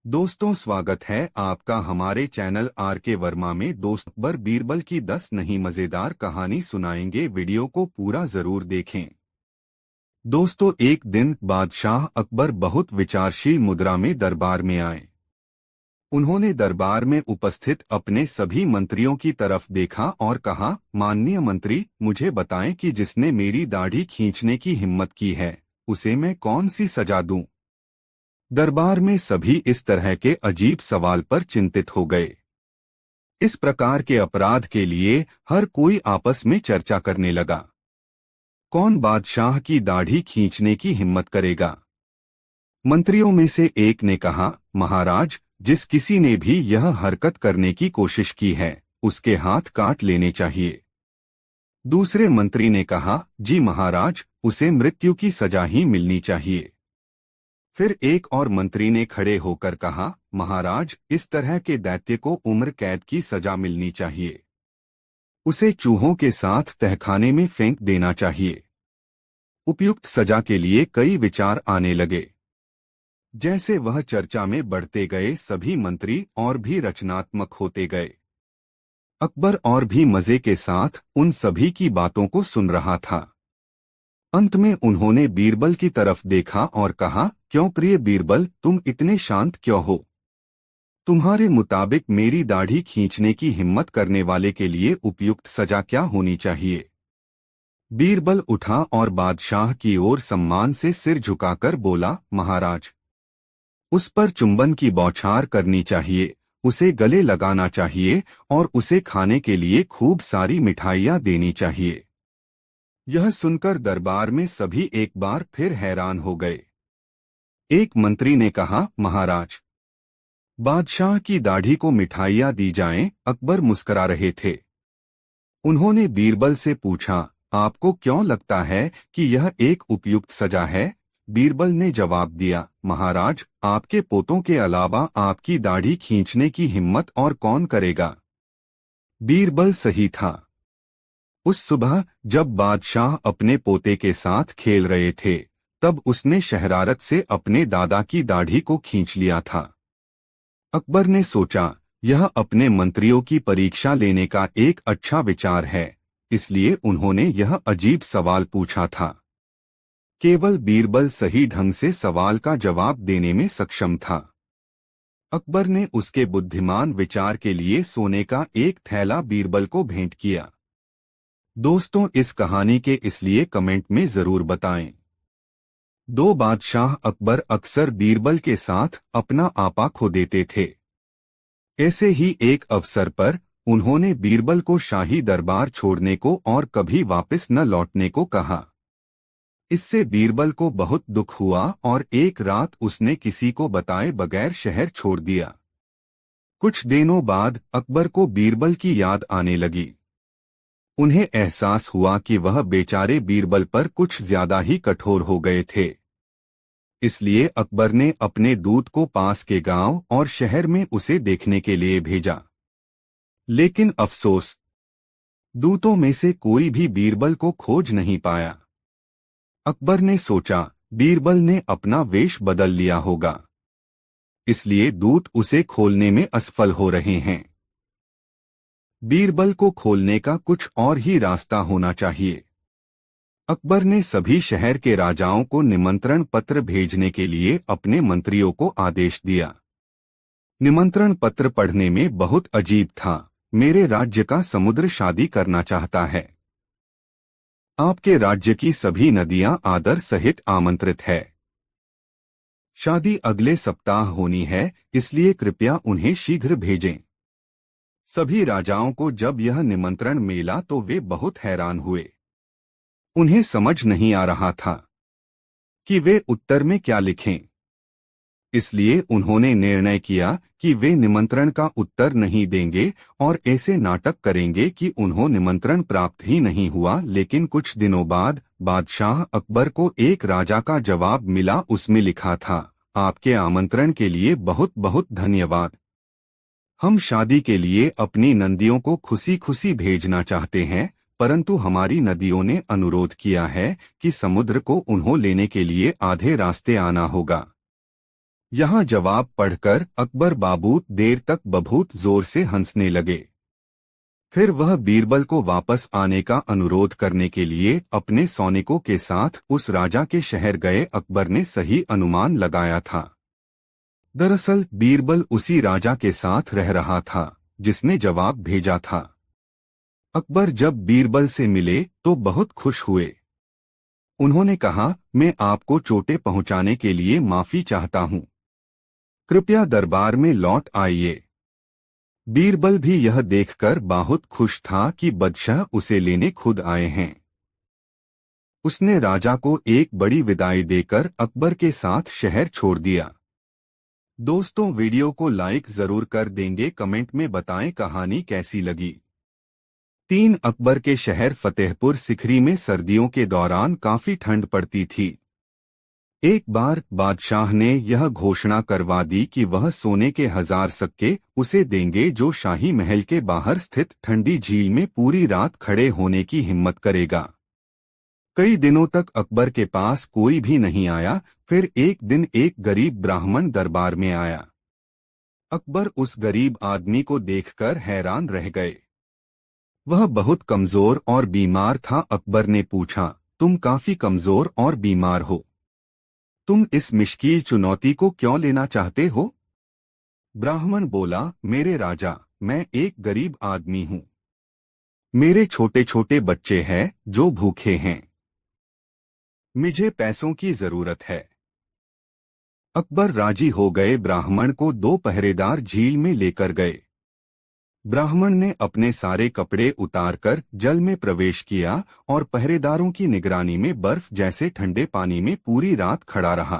दोस्तों, स्वागत है आपका हमारे चैनल आर के वर्मा में। दोस्त अकबर बीरबल की 10 नहीं मजेदार कहानी सुनाएंगे। वीडियो को पूरा जरूर देखें। दोस्तों, एक दिन बादशाह अकबर बहुत विचारशील मुद्रा में दरबार में आए। उन्होंने दरबार में उपस्थित अपने सभी मंत्रियों की तरफ देखा और कहा, माननीय मंत्री, मुझे बताएं कि जिसने मेरी दाढ़ी खींचने की हिम्मत की है उसे मैं कौन सी सजा दूं। दरबार में सभी इस तरह के अजीब सवाल पर चिंतित हो गए। इस प्रकार के अपराध के लिए हर कोई आपस में चर्चा करने लगा। कौन बादशाह की दाढ़ी खींचने की हिम्मत करेगा? मंत्रियों में से एक ने कहा, महाराज, जिस किसी ने भी यह हरकत करने की कोशिश की है उसके हाथ काट लेने चाहिए। दूसरे मंत्री ने कहा, जी महाराज, उसे मृत्यु की सजा ही मिलनी चाहिए। फिर एक और मंत्री ने खड़े होकर कहा, महाराज, इस तरह के दैत्य को उम्र कैद की सजा मिलनी चाहिए। उसे चूहों के साथ तहखाने में फेंक देना चाहिए। उपयुक्त सजा के लिए कई विचार आने लगे। जैसे वह चर्चा में बढ़ते गए, सभी मंत्री और भी रचनात्मक होते गए। अकबर और भी मजे के साथ उन सभी की बातों को सुन रहा था। अंत में उन्होंने बीरबल की तरफ देखा और कहा, क्यों प्रिय बीरबल, तुम इतने शांत क्यों हो? तुम्हारे मुताबिक मेरी दाढ़ी खींचने की हिम्मत करने वाले के लिए उपयुक्त सजा क्या होनी चाहिए? बीरबल उठा और बादशाह की ओर सम्मान से सिर झुकाकर बोला, महाराज, उस पर चुंबन की बौछार करनी चाहिए, उसे गले लगाना चाहिए और उसे खाने के लिए खूब सारी मिठाइयाँ देनी चाहिए। यह सुनकर दरबार में सभी एक बार फिर हैरान हो गए। एक मंत्री ने कहा, महाराज, बादशाह की दाढ़ी को मिठाइयाँ दी जाएं। अकबर मुस्करा रहे थे। उन्होंने बीरबल से पूछा, आपको क्यों लगता है कि यह एक उपयुक्त सजा है? बीरबल ने जवाब दिया, महाराज, आपके पोतों के अलावा आपकी दाढ़ी खींचने की हिम्मत और कौन करेगा? बीरबल सही था। उस सुबह जब बादशाह अपने पोते के साथ खेल रहे थे, तब उसने शरारत से अपने दादा की दाढ़ी को खींच लिया था। अकबर ने सोचा, यह अपने मंत्रियों की परीक्षा लेने का एक अच्छा विचार है, इसलिए उन्होंने यह अजीब सवाल पूछा था। केवल बीरबल सही ढंग से सवाल का जवाब देने में सक्षम था। अकबर ने उसके बुद्धिमान विचार के लिए सोने का एक थैला बीरबल को भेंट किया। दोस्तों, इस कहानी के इसलिए कमेंट में जरूर बताएं। दो बादशाह अकबर अक्सर बीरबल के साथ अपना आपा खो देते थे। ऐसे ही एक अवसर पर उन्होंने बीरबल को शाही दरबार छोड़ने को और कभी वापस न लौटने को कहा। इससे बीरबल को बहुत दुख हुआ और एक रात उसने किसी को बताए बगैर शहर छोड़ दिया। कुछ दिनों बाद अकबर को बीरबल की याद आने लगी। उन्हें एहसास हुआ कि वह बेचारे बीरबल पर कुछ ज्यादा ही कठोर हो गए थे। इसलिए अकबर ने अपने दूत को पास के गांव और शहर में उसे देखने के लिए भेजा। लेकिन अफसोस, दूतों में से कोई भी बीरबल को खोज नहीं पाया। अकबर ने सोचा, बीरबल ने अपना वेश बदल लिया होगा, इसलिए दूत उसे खोलने में असफल हो रहे हैं। बीरबल को खोलने का कुछ और ही रास्ता होना चाहिए। अकबर ने सभी शहर के राजाओं को निमंत्रण पत्र भेजने के लिए अपने मंत्रियों को आदेश दिया। निमंत्रण पत्र पढ़ने में बहुत अजीब था। मेरे राज्य का समुद्र शादी करना चाहता है। आपके राज्य की सभी नदियां आदर सहित आमंत्रित है। शादी अगले सप्ताह होनी है, इसलिए कृपया उन्हें शीघ्र भेजें। सभी राजाओं को जब यह निमंत्रण मिला तो वे बहुत हैरान हुए। उन्हें समझ नहीं आ रहा था कि वे उत्तर में क्या लिखें। इसलिए उन्होंने निर्णय किया कि वे निमंत्रण का उत्तर नहीं देंगे और ऐसे नाटक करेंगे कि उन्हें निमंत्रण प्राप्त ही नहीं हुआ। लेकिन कुछ दिनों बाद बादशाह अकबर को एक राजा का जवाब मिला। उसमें लिखा था, आपके आमंत्रण के लिए बहुत बहुत धन्यवाद। हम शादी के लिए अपनी नदियों को खुशी खुशी भेजना चाहते हैं, परंतु हमारी नदियों ने अनुरोध किया है कि समुद्र को उन्हें लेने के लिए आधे रास्ते आना होगा। यहाँ जवाब पढ़कर अकबर बाबू देर तक बभूत जोर से हंसने लगे। फिर वह बीरबल को वापस आने का अनुरोध करने के लिए अपने सैनिकों के साथ उस राजा के शहर गए। अकबर ने सही अनुमान लगाया था। दरअसल बीरबल उसी राजा के साथ रह रहा था जिसने जवाब भेजा था। अकबर जब बीरबल से मिले तो बहुत खुश हुए। उन्होंने कहा, मैं आपको चोटें पहुंचाने के लिए माफी चाहता हूं। कृपया दरबार में लौट आइए। बीरबल भी यह देखकर बहुत खुश था कि बादशाह उसे लेने खुद आए हैं। उसने राजा को एक बड़ी विदाई देकर अकबर के साथ शहर छोड़ दिया। दोस्तों, वीडियो को लाइक जरूर कर देंगे। कमेंट में बताएं कहानी कैसी लगी। 3 अकबर के शहर फतेहपुर सिकरी में सर्दियों के दौरान काफी ठंड पड़ती थी। एक बार बादशाह ने यह घोषणा करवा दी कि वह सोने के 1000 सिक्के उसे देंगे जो शाही महल के बाहर स्थित ठंडी झील में पूरी रात खड़े होने की हिम्मत करेगा। कई दिनों तक अकबर के पास कोई भी नहीं आया। फिर एक दिन एक गरीब ब्राह्मण दरबार में आया। अकबर उस गरीब आदमी को देखकर हैरान रह गए। वह बहुत कमजोर और बीमार था। अकबर ने पूछा, तुम काफी कमजोर और बीमार हो, तुम इस मुश्किल चुनौती को क्यों लेना चाहते हो? ब्राह्मण बोला, मेरे राजा, मैं एक गरीब आदमी हूँ। मेरे छोटे छोटे बच्चे हैं जो भूखे हैं। मुझे पैसों की जरूरत है। अकबर राजी हो गए। ब्राह्मण को 2 पहरेदार झील में लेकर गए। ब्राह्मण ने अपने सारे कपड़े उतारकर जल में प्रवेश किया और पहरेदारों की निगरानी में बर्फ जैसे ठंडे पानी में पूरी रात खड़ा रहा।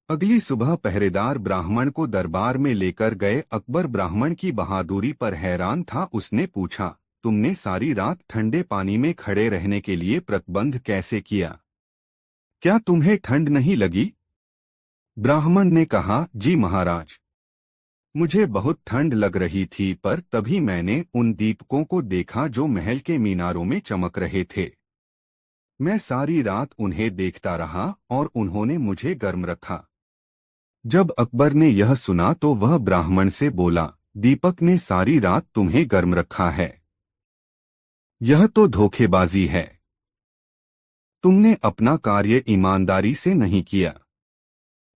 अगली सुबह पहरेदार ब्राह्मण को दरबार में लेकर गए। अकबर ब्राह्मण की बहादुरी पर हैरान था। उसने पूछा, तुमने सारी रात ठंडे पानी में खड़े रहने के लिए प्रबंध कैसे किया? क्या तुम्हें ठंड नहीं लगी? ब्राह्मण ने कहा, जी महाराज, मुझे बहुत ठंड लग रही थी, पर तभी मैंने उन दीपकों को देखा जो महल के मीनारों में चमक रहे थे। मैं सारी रात उन्हें देखता रहा और उन्होंने मुझे गर्म रखा। जब अकबर ने यह सुना तो वह ब्राह्मण से बोला, दीपक ने सारी रात तुम्हें गर्म रखा है? यह तो धोखेबाजी है। तुमने अपना कार्य ईमानदारी से नहीं किया।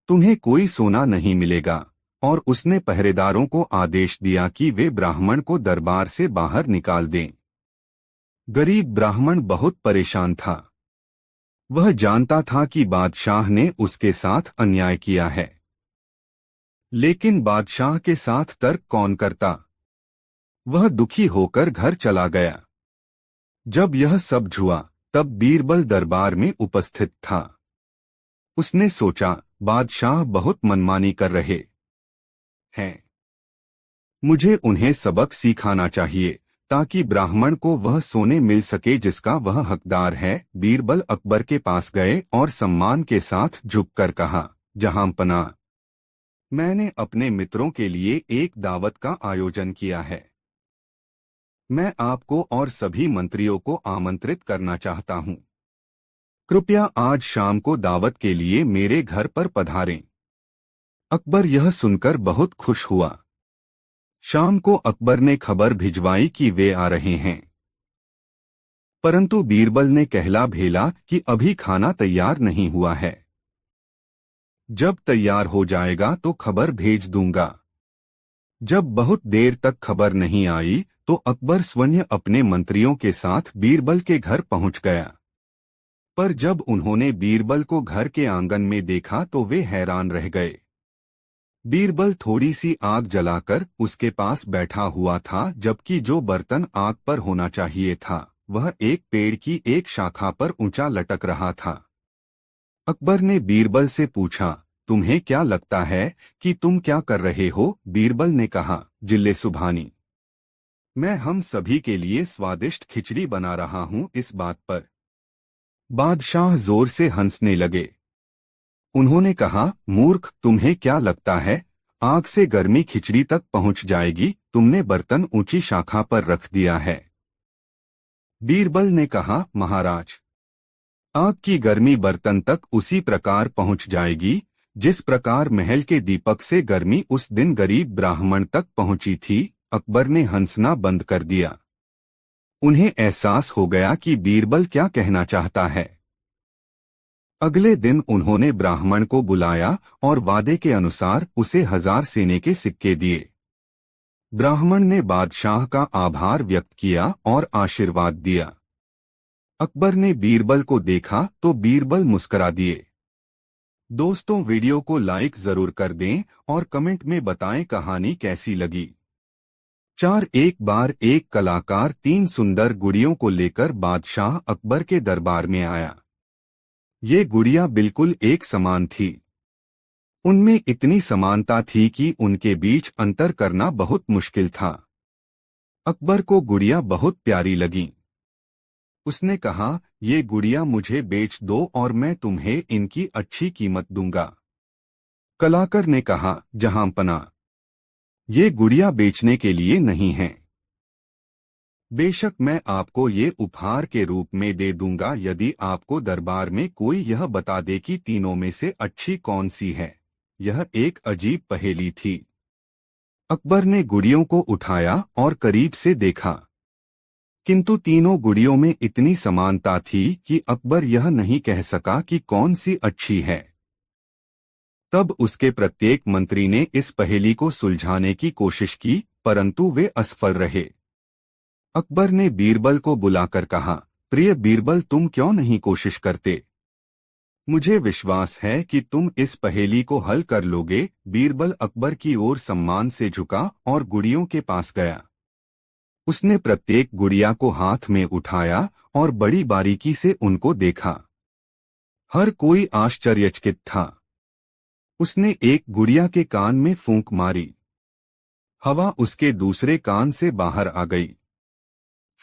तुम्हें कोई सोना नहीं मिलेगा। और उसने पहरेदारों को आदेश दिया कि वे ब्राह्मण को दरबार से बाहर निकाल दें। गरीब ब्राह्मण बहुत परेशान था। वह जानता था कि बादशाह ने उसके साथ अन्याय किया है, लेकिन बादशाह के साथ तर्क कौन करता? वह दुखी होकर घर चला गया। जब यह सब हुआ तब बीरबल दरबार में उपस्थित था। उसने सोचा, बादशाह बहुत मनमानी कर रहे हैं। मुझे उन्हें सबक सिखाना चाहिए ताकि ब्राह्मण को वह सोने मिल सके जिसका वह हकदार है। बीरबल अकबर के पास गए और सम्मान के साथ झुककर कहा, जहांपना, मैंने अपने मित्रों के लिए एक दावत का आयोजन किया है। मैं आपको और सभी मंत्रियों को आमंत्रित करना चाहता हूं। कृपया आज शाम को दावत के लिए मेरे घर पर पधारें। अकबर यह सुनकर बहुत खुश हुआ। शाम को अकबर ने खबर भिजवाई कि वे आ रहे हैं। परंतु बीरबल ने कहला भेला कि अभी खाना तैयार नहीं हुआ है। जब तैयार हो जाएगा तो खबर भेज दूंगा। जब बहुत देर तक खबर नहीं आई तो अकबर स्वयं अपने मंत्रियों के साथ बीरबल के घर पहुंच गया। पर जब उन्होंने बीरबल को घर के आंगन में देखा तो वे हैरान रह गए। बीरबल थोड़ी सी आग जलाकर उसके पास बैठा हुआ था, जबकि जो बर्तन आग पर होना चाहिए था वह एक पेड़ की एक शाखा पर ऊंचा लटक रहा था। अकबर ने बीरबल से पूछा, तुम्हें क्या लगता है कि तुम क्या कर रहे हो? बीरबल ने कहा, जिल्ले सुभानी, मैं हम सभी के लिए स्वादिष्ट खिचड़ी बना रहा हूं। इस बात पर बादशाह जोर से हंसने लगे। उन्होंने कहा, मूर्ख, तुम्हें क्या लगता है आग से गर्मी खिचड़ी तक पहुंच जाएगी? तुमने बर्तन ऊंची शाखा पर रख दिया है। बीरबल ने कहा, महाराज, आग की गर्मी बर्तन तक उसी प्रकार पहुंच जाएगी जिस प्रकार महल के दीपक से गर्मी उस दिन गरीब ब्राह्मण तक पहुंची थी, अकबर ने हंसना बंद कर दिया। उन्हें एहसास हो गया कि बीरबल क्या कहना चाहता है। अगले दिन उन्होंने ब्राह्मण को बुलाया और वादे के अनुसार उसे 1000 सेने के सिक्के दिए। ब्राह्मण ने बादशाह का आभार व्यक्त किया और आशीर्वाद दिया। अकबर ने बीरबल को देखा तो बीरबल मुस्कुरा दिए। दोस्तों, वीडियो को लाइक जरूर कर दें और कमेंट में बताएं कहानी कैसी लगी। 4 एक बार एक कलाकार 3 सुंदर गुड़ियों को लेकर बादशाह अकबर के दरबार में आया। ये गुड़िया बिल्कुल एक समान थी। उनमें इतनी समानता थी कि उनके बीच अंतर करना बहुत मुश्किल था। अकबर को गुड़िया बहुत प्यारी लगी। उसने कहा, ये गुड़िया मुझे बेच दो और मैं तुम्हें इनकी अच्छी कीमत दूंगा। कलाकार ने कहा, जहांपना, ये गुड़िया बेचने के लिए नहीं है। बेशक मैं आपको ये उपहार के रूप में दे दूंगा यदि आपको दरबार में कोई यह बता दे कि तीनों में से अच्छी कौन सी है। यह एक अजीब पहेली थी। अकबर ने गुड़ियों को उठाया और करीब से देखा, किंतु तीनों गुड़ियों में इतनी समानता थी कि अकबर यह नहीं कह सका कि कौन सी अच्छी है। तब उसके प्रत्येक मंत्री ने इस पहेली को सुलझाने की कोशिश की, परंतु वे असफल रहे। अकबर ने बीरबल को बुलाकर कहा, प्रिय बीरबल, तुम क्यों नहीं कोशिश करते? मुझे विश्वास है कि तुम इस पहेली को हल कर लोगे। बीरबल अकबर की ओर सम्मान से झुका और गुड़ियों के पास गया। उसने प्रत्येक गुड़िया को हाथ में उठाया और बड़ी बारीकी से उनको देखा। हर कोई आश्चर्यचकित था। उसने एक गुड़िया के कान में फूंक मारी। हवा उसके दूसरे कान से बाहर आ गई।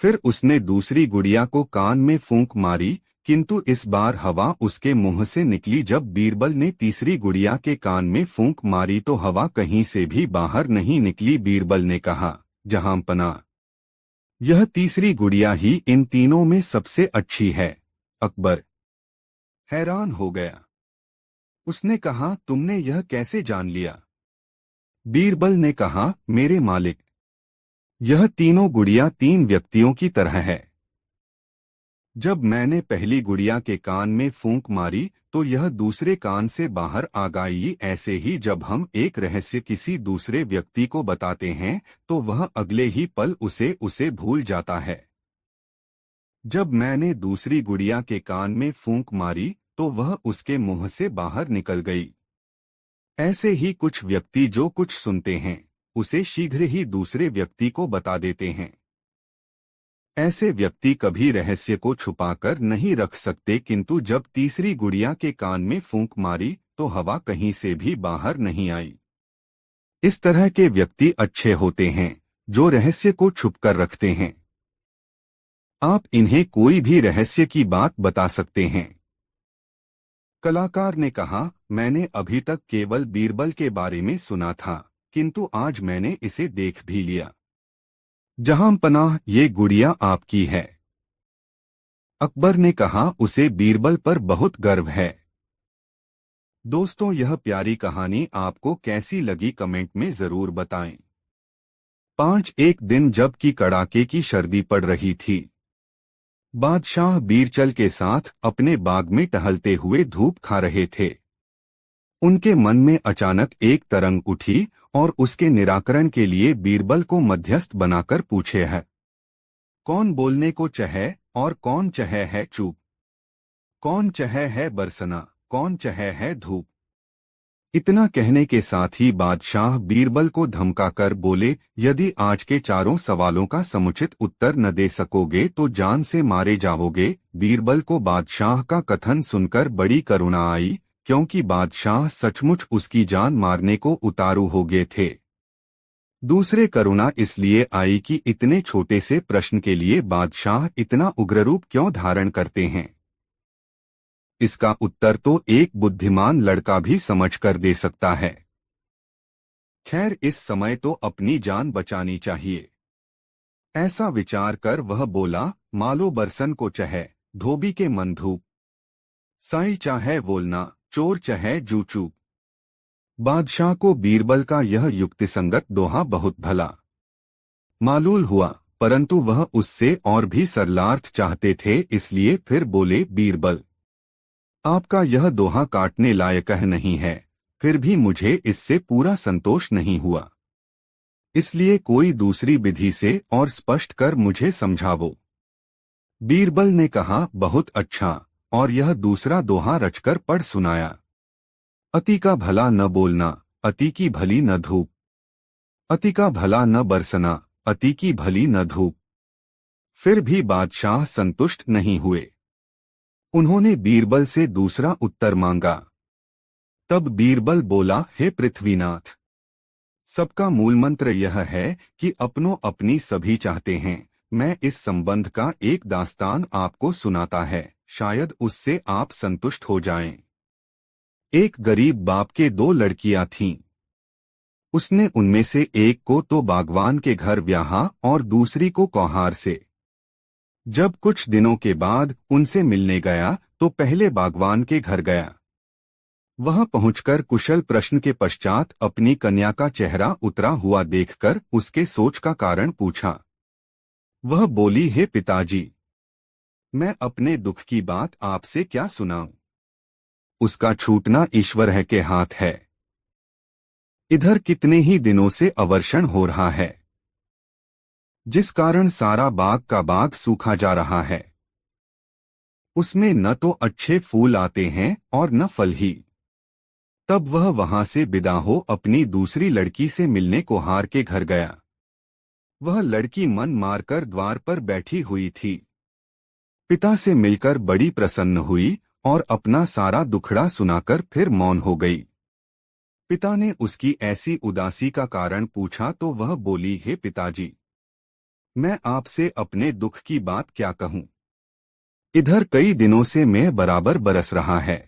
फिर उसने दूसरी गुड़िया को कान में फूंक मारी, किंतु इस बार हवा उसके मुंह से निकली। जब बीरबल ने तीसरी गुड़िया के कान में फूंक मारी तो हवा कहीं से भी बाहर नहीं निकली। बीरबल ने कहा, जहांपना, यह तीसरी गुड़िया ही इन तीनों में सबसे अच्छी है। अकबर हैरान हो गया। उसने कहा, तुमने यह कैसे जान लिया? बीरबल ने कहा, मेरे मालिक, यह तीनों गुड़िया 3 व्यक्तियों की तरह है। जब मैंने पहली गुड़िया के कान में फूंक मारी तो यह दूसरे कान से बाहर आ गई। ऐसे ही जब हम एक रहस्य किसी दूसरे व्यक्ति को बताते हैं तो वह अगले ही पल उसे भूल जाता है। जब मैंने दूसरी गुड़िया के कान में फूंक मारी तो वह उसके मुंह से बाहर निकल गई। ऐसे ही कुछ व्यक्ति जो कुछ सुनते हैं उसे शीघ्र ही दूसरे व्यक्ति को बता देते हैं। ऐसे व्यक्ति कभी रहस्य को छुपाकर नहीं रख सकते, किंतु जब तीसरी गुड़िया के कान में फूंक मारी तो हवा कहीं से भी बाहर नहीं आई। इस तरह के व्यक्ति अच्छे होते हैं जो रहस्य को छुपकर रखते हैं। आप इन्हें कोई भी रहस्य की बात बता सकते हैं। कलाकार ने कहा, मैंने अभी तक केवल बीरबल के बारे में सुना था, किंतु आज मैंने इसे देख भी लिया। जहांपनाह, ये गुड़िया आपकी है। अकबर ने कहा, उसे बीरबल पर बहुत गर्व है। दोस्तों, यह प्यारी कहानी आपको कैसी लगी कमेंट में जरूर बताएं। 5 एक दिन जबकि कड़ाके की सर्दी पड़ रही थी, बादशाह बीरबल के साथ अपने बाग में टहलते हुए धूप खा रहे थे। उनके मन में अचानक एक तरंग उठी और उसके निराकरण के लिए बीरबल को मध्यस्थ बनाकर पूछे है, कौन बोलने को चाहे और कौन चाहे है चुप? कौन चाहे है बरसना, कौन चाहे है धूप? इतना कहने के साथ ही बादशाह बीरबल को धमकाकर बोले, यदि आज के चारों सवालों का समुचित उत्तर न दे सकोगे तो जान से मारे जाओगे। बीरबल को बादशाह का कथन सुनकर बड़ी करुणा आई, क्योंकि बादशाह सचमुच उसकी जान मारने को उतारू हो गए थे। दूसरे करुणा इसलिए आई कि इतने छोटे से प्रश्न के लिए बादशाह इतना उग्र रूप क्यों धारण करते हैं। इसका उत्तर तो एक बुद्धिमान लड़का भी समझकर दे सकता है। खैर, इस समय तो अपनी जान बचानी चाहिए। ऐसा विचार कर वह बोला, मालो बरसन को चहे धोबी के मन धूप, साई चाहे बोलना चोर चाहे जूचू। बादशाह को बीरबल का यह युक्तिसंगत दोहा बहुत भला मालूम हुआ, परंतु वह उससे और भी सरलार्थ चाहते थे, इसलिए फिर बोले, बीरबल, आपका यह दोहा काटने लायक नहीं है, फिर भी मुझे इससे पूरा संतोष नहीं हुआ, इसलिए कोई दूसरी विधि से और स्पष्ट कर मुझे समझावो। बीरबल ने कहा, बहुत अच्छा, और यह दूसरा दोहा रचकर पढ़ सुनाया। अति का भला न बोलना, अति की भली न धूप, अति का भला न बरसना, अति की भली न धूप। फिर भी बादशाह संतुष्ट नहीं हुए। उन्होंने बीरबल से दूसरा उत्तर मांगा। तब बीरबल बोला, हे पृथ्वीनाथ, सबका मूल मंत्र यह है कि अपनों अपनी सभी चाहते हैं। मैं इस संबंध का एक दास्तान आपको सुनाता है, शायद उससे आप संतुष्ट हो जाएं। एक गरीब बाप के दो लड़कियां थीं। उसने उनमें से एक को तो बागवान के घर ब्याहा और दूसरी को कौहार से। जब कुछ दिनों के बाद उनसे मिलने गया तो पहले बागवान के घर गया। वहां पहुंचकर कुशल प्रश्न के पश्चात अपनी कन्या का चेहरा उतरा हुआ देखकर उसके सोच का कारण पूछा। वह बोली, हे पिताजी, मैं अपने दुख की बात आपसे क्या सुनाऊं? उसका छूटना ईश्वर है के हाथ है। इधर कितने ही दिनों से अवर्षण हो रहा है, जिस कारण सारा बाग का बाग सूखा जा रहा है। उसमें न तो अच्छे फूल आते हैं और न फल ही। तब वह वहां से विदा हो अपनी दूसरी लड़की से मिलने कौहार के घर गया। वह लड़की मन मारकर द्वार पर बैठी हुई थी। पिता से मिलकर बड़ी प्रसन्न हुई और अपना सारा दुखड़ा सुनाकर फिर मौन हो गई। पिता ने उसकी ऐसी उदासी का कारण पूछा तो वह बोली, हे पिताजी, मैं आपसे अपने दुख की बात क्या कहूं? इधर कई दिनों से मैं बराबर बरस रहा है।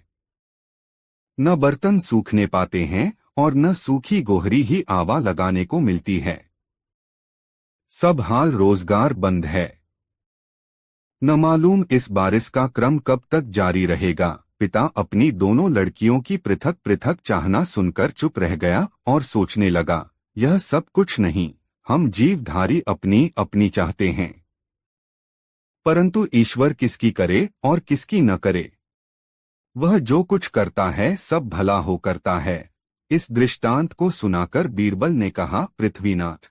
न बर्तन सूखने पाते हैं और न सूखी गोहरी ही आवा लगाने को मिलती है। सब हाल रोजगार बंद है। न मालूम इस बारिश का क्रम कब तक जारी रहेगा। पिता अपनी दोनों लड़कियों की पृथक पृथक चाहना सुनकर चुप रह गया और सोचने लगा, यह सब कुछ नहीं, हम जीवधारी अपनी अपनी चाहते हैं, परंतु ईश्वर किसकी करे और किसकी न करे। वह जो कुछ करता है सब भला हो करता है। इस दृष्टांत को सुनाकर बीरबल ने कहा, पृथ्वीनाथ,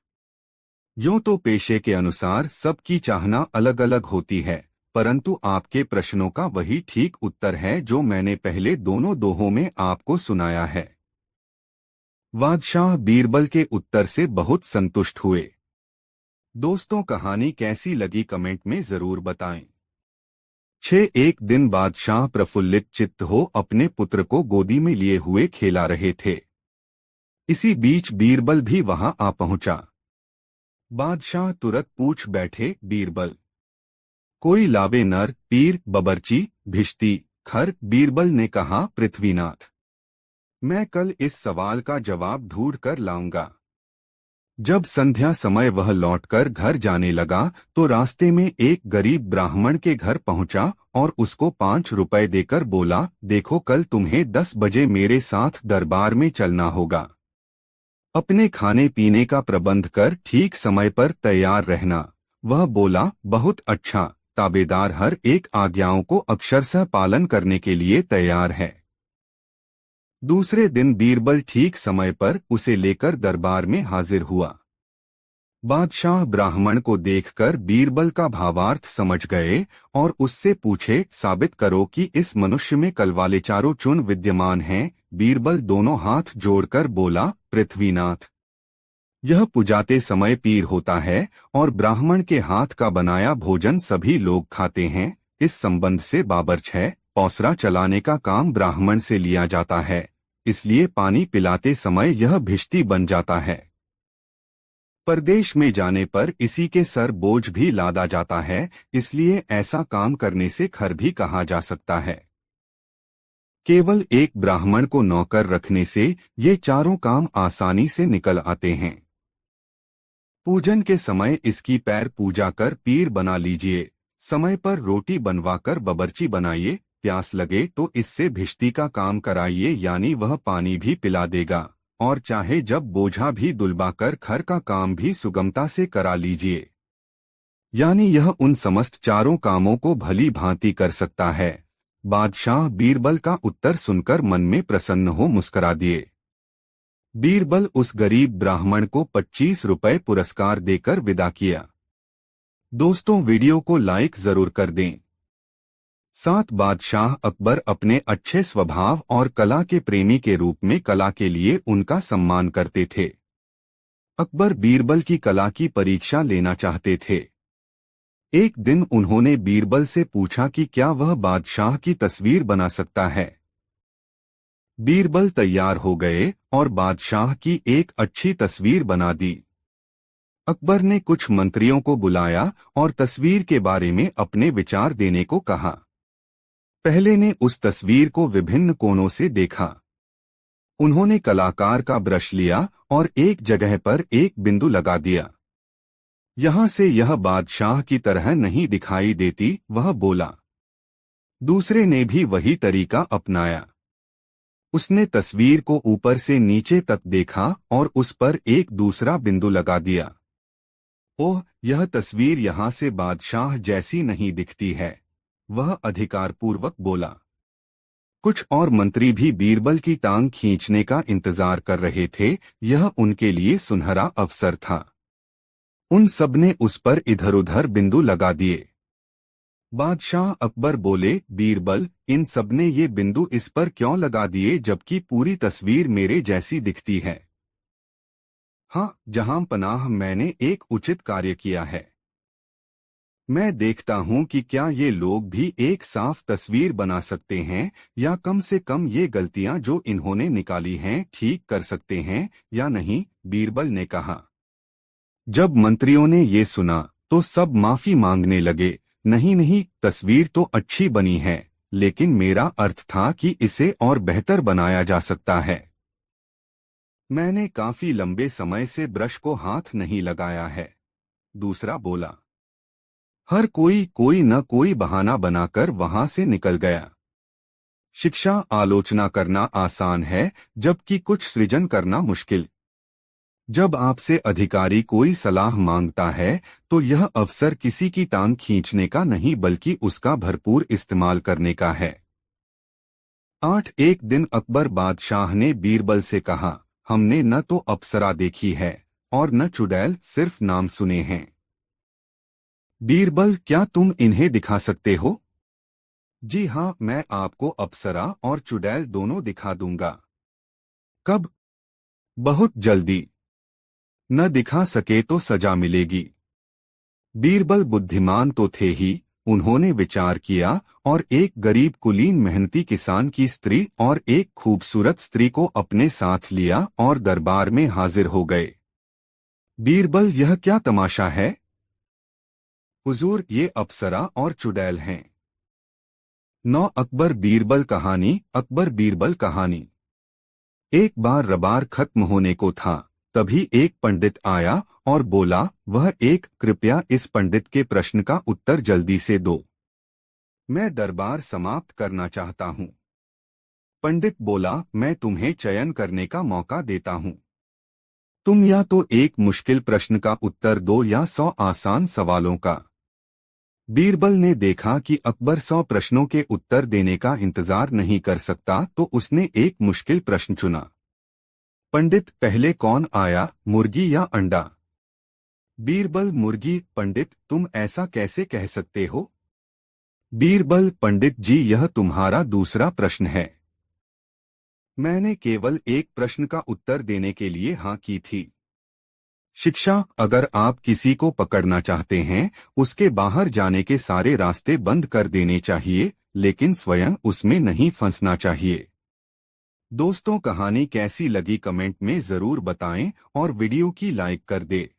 यूं तो पेशे के अनुसार सबकी चाहना अलग अलग होती है, परंतु आपके प्रश्नों का वही ठीक उत्तर है जो मैंने पहले दोनों दोहों में आपको सुनाया है। बादशाह बीरबल के उत्तर से बहुत संतुष्ट हुए। दोस्तों, कहानी कैसी लगी कमेंट में जरूर बताएं। एक दिन बादशाह प्रफुल्लित चित्त हो अपने पुत्र को गोदी में लिए हुए खेला रहे थे। इसी बीच बीरबल भी वहां आ पहुंचा। बादशाह तुरंत पूछ बैठे, बीरबल, कोई लावे नर, पीर, बबरची, भिश्ती, खर? बीरबल ने कहा, पृथ्वीनाथ, मैं कल इस सवाल का जवाब ढूंढ कर लाऊंगा। जब संध्या समय वह लौटकर घर जाने लगा तो रास्ते में एक गरीब ब्राह्मण के घर पहुंचा और उसको 5 रुपए देकर बोला, देखो कल तुम्हें 10 बजे मेरे साथ दरबार में चलना होगा। अपने खाने पीने का प्रबंध कर ठीक समय पर तैयार रहना। वह बोला, बहुत अच्छा, ताबेदार हर एक आज्ञाओं को अक्षरशः पालन करने के लिए तैयार है। दूसरे दिन बीरबल ठीक समय पर उसे लेकर दरबार में हाजिर हुआ। बादशाह ब्राह्मण को देखकर बीरबल का भावार्थ समझ गए और उससे पूछे, साबित करो कि इस मनुष्य में कल वाले चारों चुन विद्यमान हैं। बीरबल दोनों हाथ जोड़कर बोला, पृथ्वीनाथ, यह पुजाते समय पीर होता है और ब्राह्मण के हाथ का बनाया भोजन सभी लोग खाते हैं। इस संबंध से बाबर्च है, पौसरा चलाने का काम ब्राह्मण से लिया जाता है, इसलिए पानी पिलाते समय यह भिश्ती बन जाता है। परदेश में जाने पर इसी के सर बोझ भी लादा जाता है, इसलिए ऐसा काम करने से खर भी कहा जा सकता है। केवल एक ब्राह्मण को नौकर रखने से ये चारों काम आसानी से निकल आते हैं। पूजन के समय इसकी पैर पूजा कर पीर बना लीजिए। समय पर रोटी बनवाकर बबरची बनाइए। प्यास लगे तो इससे भिश्ती का काम कराइए, यानी वह पानी भी पिला देगा। और चाहे जब बोझा भी दुलबाकर घर का काम भी सुगमता से करा लीजिए। यानी यह उन समस्त चारों कामों को भली भांति कर सकता है। बादशाह बीरबल का उत्तर सुनकर मन में प्रसन्न हो मुस्कुरा दिए। बीरबल उस गरीब ब्राह्मण को 25 रुपए पुरस्कार देकर विदा किया। दोस्तों, वीडियो को लाइक जरूर कर दें। साथ बादशाह अकबर अपने अच्छे स्वभाव और कला के प्रेमी के रूप में कला के लिए उनका सम्मान करते थे। अकबर बीरबल की कला की परीक्षा लेना चाहते थे। एक दिन उन्होंने बीरबल से पूछा कि क्या वह बादशाह की तस्वीर बना सकता है। बीरबल तैयार हो गए और बादशाह की एक अच्छी तस्वीर बना दी। अकबर ने कुछ मंत्रियों को बुलाया और तस्वीर के बारे में अपने विचार देने को कहा। पहले ने उस तस्वीर को विभिन्न कोणों से देखा। उन्होंने कलाकार का ब्रश लिया और एक जगह पर एक बिंदु लगा दिया। यहां से यह बादशाह की तरह नहीं दिखाई देती, वह बोला। दूसरे ने भी वही तरीका अपनाया। उसने तस्वीर को ऊपर से नीचे तक देखा और उस पर एक दूसरा बिंदु लगा दिया। ओह, यह तस्वीर यहां से बादशाह जैसी नहीं दिखती है, वह अधिकारपूर्वक बोला। कुछ और मंत्री भी बीरबल की टांग खींचने का इंतजार कर रहे थे। यह उनके लिए सुनहरा अवसर था। उन सब ने उस पर इधर-उधर बिंदु लगा दिए। बादशाह अकबर बोले, बीरबल, इन सब ने ये बिंदु इस पर क्यों लगा दिए जबकि पूरी तस्वीर मेरे जैसी दिखती है। हाँ, जहां पनाह, मैंने एक उचित कार्य किया है। मैं देखता हूं कि क्या ये लोग भी एक साफ तस्वीर बना सकते हैं, या कम से कम ये गलतियां जो इन्होंने निकाली हैं ठीक कर सकते हैं या नहीं, बीरबल ने कहा। जब मंत्रियों ने ये सुना तो सब माफी मांगने लगे। नहीं नहीं, तस्वीर तो अच्छी बनी है, लेकिन मेरा अर्थ था कि इसे और बेहतर बनाया जा सकता है। मैंने काफी लंबे समय से ब्रश को हाथ नहीं लगाया है, दूसरा बोला। हर कोई न कोई बहाना बनाकर वहां से निकल गया। शिक्षा आलोचना करना आसान है, जबकि कुछ सृजन करना मुश्किल। जब आपसे अधिकारी कोई सलाह मांगता है तो यह अवसर किसी की टांग खींचने का नहीं बल्कि उसका भरपूर इस्तेमाल करने का है। 8 एक दिन अकबर बादशाह ने बीरबल से कहा, हमने न तो अप्सरा देखी है और न चुड़ैल, सिर्फ नाम सुने हैं। बीरबल, क्या तुम इन्हें दिखा सकते हो? जी हाँ, मैं आपको अप्सरा और चुड़ैल दोनों दिखा दूंगा। कब? बहुत जल्दी। न दिखा सके तो सजा मिलेगी। बीरबल बुद्धिमान तो थे ही। उन्होंने विचार किया और एक गरीब कुलीन मेहनती किसान की स्त्री और एक खूबसूरत स्त्री को अपने साथ लिया और दरबार में हाजिर हो गए। बीरबल, यह क्या तमाशा है? हुजूर, ये अप्सरा और चुड़ैल हैं। 9 अकबर बीरबल कहानी। अकबर बीरबल कहानी। एक बार रबार खत्म होने को था, तभी एक पंडित आया और बोला, वह एक, कृपया इस पंडित के प्रश्न का उत्तर जल्दी से दो, मैं दरबार समाप्त करना चाहता हूँ। पंडित बोला, मैं तुम्हें चयन करने का मौका देता हूँ। तुम या तो एक मुश्किल प्रश्न का उत्तर दो या 100 आसान सवालों का। बीरबल ने देखा कि अकबर 100 प्रश्नों के उत्तर देने का इंतजार नहीं कर सकता, तो उसने एक मुश्किल प्रश्न चुना। पंडित, पहले कौन आया, मुर्गी या अंडा? बीरबल, मुर्गी। पंडित, तुम ऐसा कैसे कह सकते हो? बीरबल, पंडित जी, यह तुम्हारा दूसरा प्रश्न है। मैंने केवल एक प्रश्न का उत्तर देने के लिए हाँ की थी। शिक्षा, अगर आप किसी को पकड़ना चाहते हैं, उसके बाहर जाने के सारे रास्ते बंद कर देने चाहिए, लेकिन स्वयं उसमें नहीं फंसना चाहिए। दोस्तों, कहानी कैसी लगी कमेंट में जरूर बताएं और वीडियो की लाइक कर दे।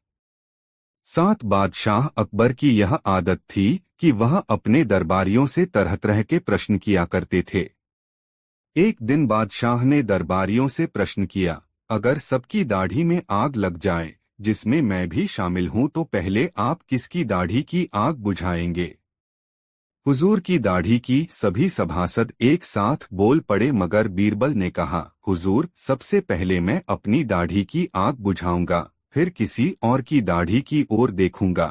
साथ बादशाह अकबर की यह आदत थी कि वह अपने दरबारियों से तरह तरह के प्रश्न किया करते थे। एक दिन बादशाह ने दरबारियों से प्रश्न किया, अगर सबकी दाढ़ी में आग लग जाए, जिसमें मैं भी शामिल हूं, तो पहले आप किसकी दाढ़ी की आग बुझाएंगे? हुजूर की दाढ़ी की सभी सभासद एक साथ बोल पड़े, मगर बीरबल ने कहा, हुजूर, सबसे पहले मैं अपनी दाढ़ी की आग बुझाऊंगा, फिर किसी और की दाढ़ी की ओर देखूंगा।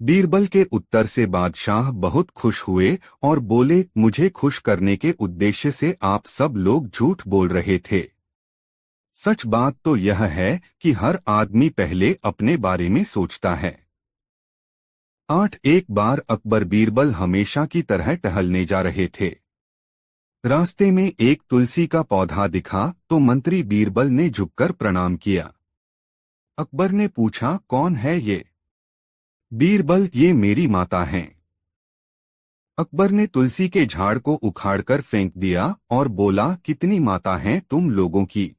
बीरबल के उत्तर से बादशाह बहुत खुश हुए और बोले, मुझे खुश करने के उद्देश्य से आप सब लोग झूठ बोल रहे थे। सच बात तो यह है कि हर आदमी पहले अपने बारे में सोचता है। 8 एक बार अकबर बीरबल हमेशा की तरह टहलने जा रहे थे। रास्ते में एक तुलसी का पौधा दिखा तो मंत्री बीरबल ने झुककर प्रणाम किया। अकबर ने पूछा, कौन है ये? बीरबल, ये मेरी माता हैं। अकबर ने तुलसी के झाड़ को उखाड़कर फेंक दिया और बोला, कितनी माता हैं तुम लोगों की?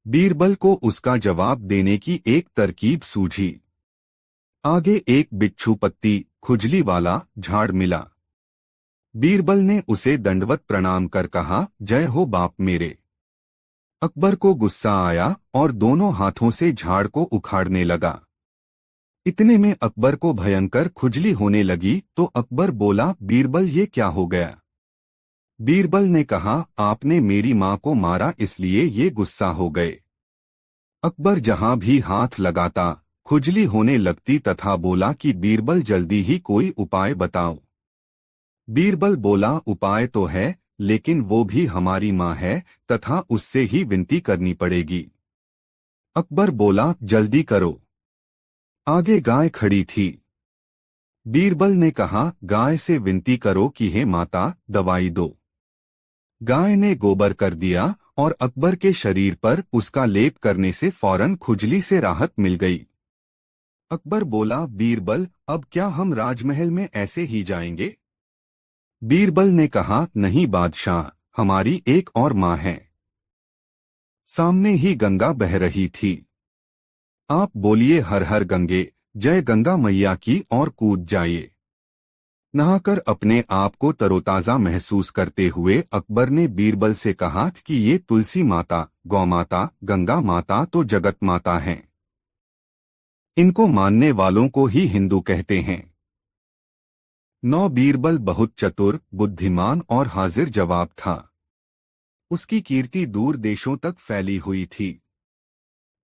बीरबल को उसका जवाब देने की एक तरकीब सूझी। आगे एक बिच्छू पत्ती खुजली वाला झाड़ मिला। बीरबल ने उसे दंडवत प्रणाम कर कहा, जय हो बाप मेरे। अकबर को गुस्सा आया और दोनों हाथों से झाड़ को उखाड़ने लगा। इतने में अकबर को भयंकर खुजली होने लगी तो अकबर बोला, बीरबल, ये क्या हो गया? बीरबल ने कहा, आपने मेरी माँ को मारा इसलिए ये गुस्सा हो गए। अकबर जहां भी हाथ लगाता खुजली होने लगती तथा बोला कि बीरबल, जल्दी ही कोई उपाय बताओ। बीरबल बोला, उपाय तो है, लेकिन वो भी हमारी माँ है तथा उससे ही विनती करनी पड़ेगी। अकबर बोला, जल्दी करो। आगे गाय खड़ी थी। बीरबल ने कहा, गाय से विनती करो कि हे माता, दवाई दो। गाय ने गोबर कर दिया और अकबर के शरीर पर उसका लेप करने से फौरन खुजली से राहत मिल गई। अकबर बोला, बीरबल, अब क्या हम राजमहल में ऐसे ही जाएंगे? बीरबल ने कहा, नहीं बादशाह, हमारी एक और माँ है। सामने ही गंगा बह रही थी। आप बोलिए, हर हर गंगे, जय गंगा मैया की, और कूद जाइए। नहाकर अपने आप को तरोताजा महसूस करते हुए अकबर ने बीरबल से कहा कि ये तुलसी माता, गौ माता, गंगा माता तो जगत माता हैं। इनको मानने वालों को ही हिंदू कहते हैं। 9 बीरबल बहुत चतुर, बुद्धिमान और हाजिर जवाब था। उसकी कीर्ति दूर देशों तक फैली हुई थी।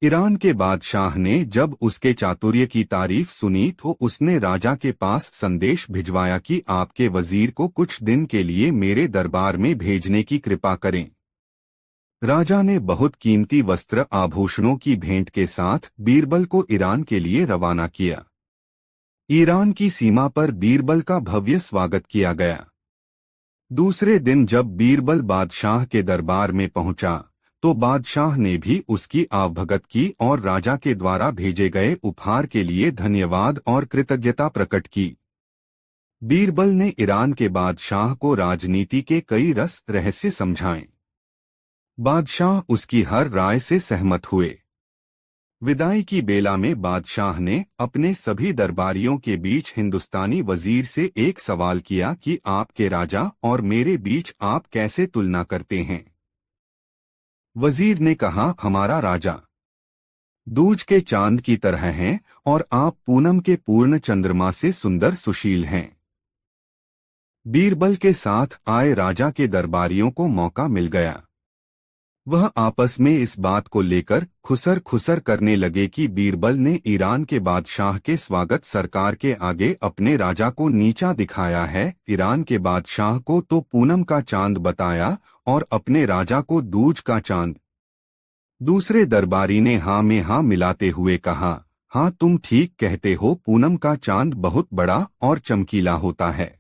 ईरान के बादशाह ने जब उसके चातुर्य की तारीफ सुनी तो उसने राजा के पास संदेश भिजवाया कि आपके वजीर को कुछ दिन के लिए मेरे दरबार में भेजने की कृपा करें। राजा ने बहुत कीमती वस्त्र आभूषणों की भेंट के साथ बीरबल को ईरान के लिए रवाना किया। ईरान की सीमा पर बीरबल का भव्य स्वागत किया गया। दूसरे दिन जब बीरबल बादशाह के दरबार में पहुंचा तो बादशाह ने भी उसकी आवभगत की और राजा के द्वारा भेजे गए उपहार के लिए धन्यवाद और कृतज्ञता प्रकट की। बीरबल ने ईरान के बादशाह को राजनीति के कई रहस्य समझाए। बादशाह उसकी हर राय से सहमत हुए। विदाई की बेला में बादशाह ने अपने सभी दरबारियों के बीच हिंदुस्तानी वजीर से एक सवाल किया कि आपके राजा और मेरे बीच आप कैसे तुलना करते हैं? वजीर ने कहा, हमारा राजा दूज के चांद की तरह हैं और आप पूनम के पूर्ण चंद्रमा से सुंदर सुशील हैं। बीरबल के साथ आए राजा के दरबारियों को मौका मिल गया। वह आपस में इस बात को लेकर खुसर खुसर करने लगे कि बीरबल ने ईरान के बादशाह के स्वागत सरकार के आगे अपने राजा को नीचा दिखाया है। ईरान के बादशाह को तो पूनम का चांद बताया और अपने राजा को दूज का चांद। दूसरे दरबारी ने हाँ में हाँ मिलाते हुए कहा, हाँ तुम ठीक कहते हो, पूनम का चांद बहुत बड़ा और चमकीला होता है,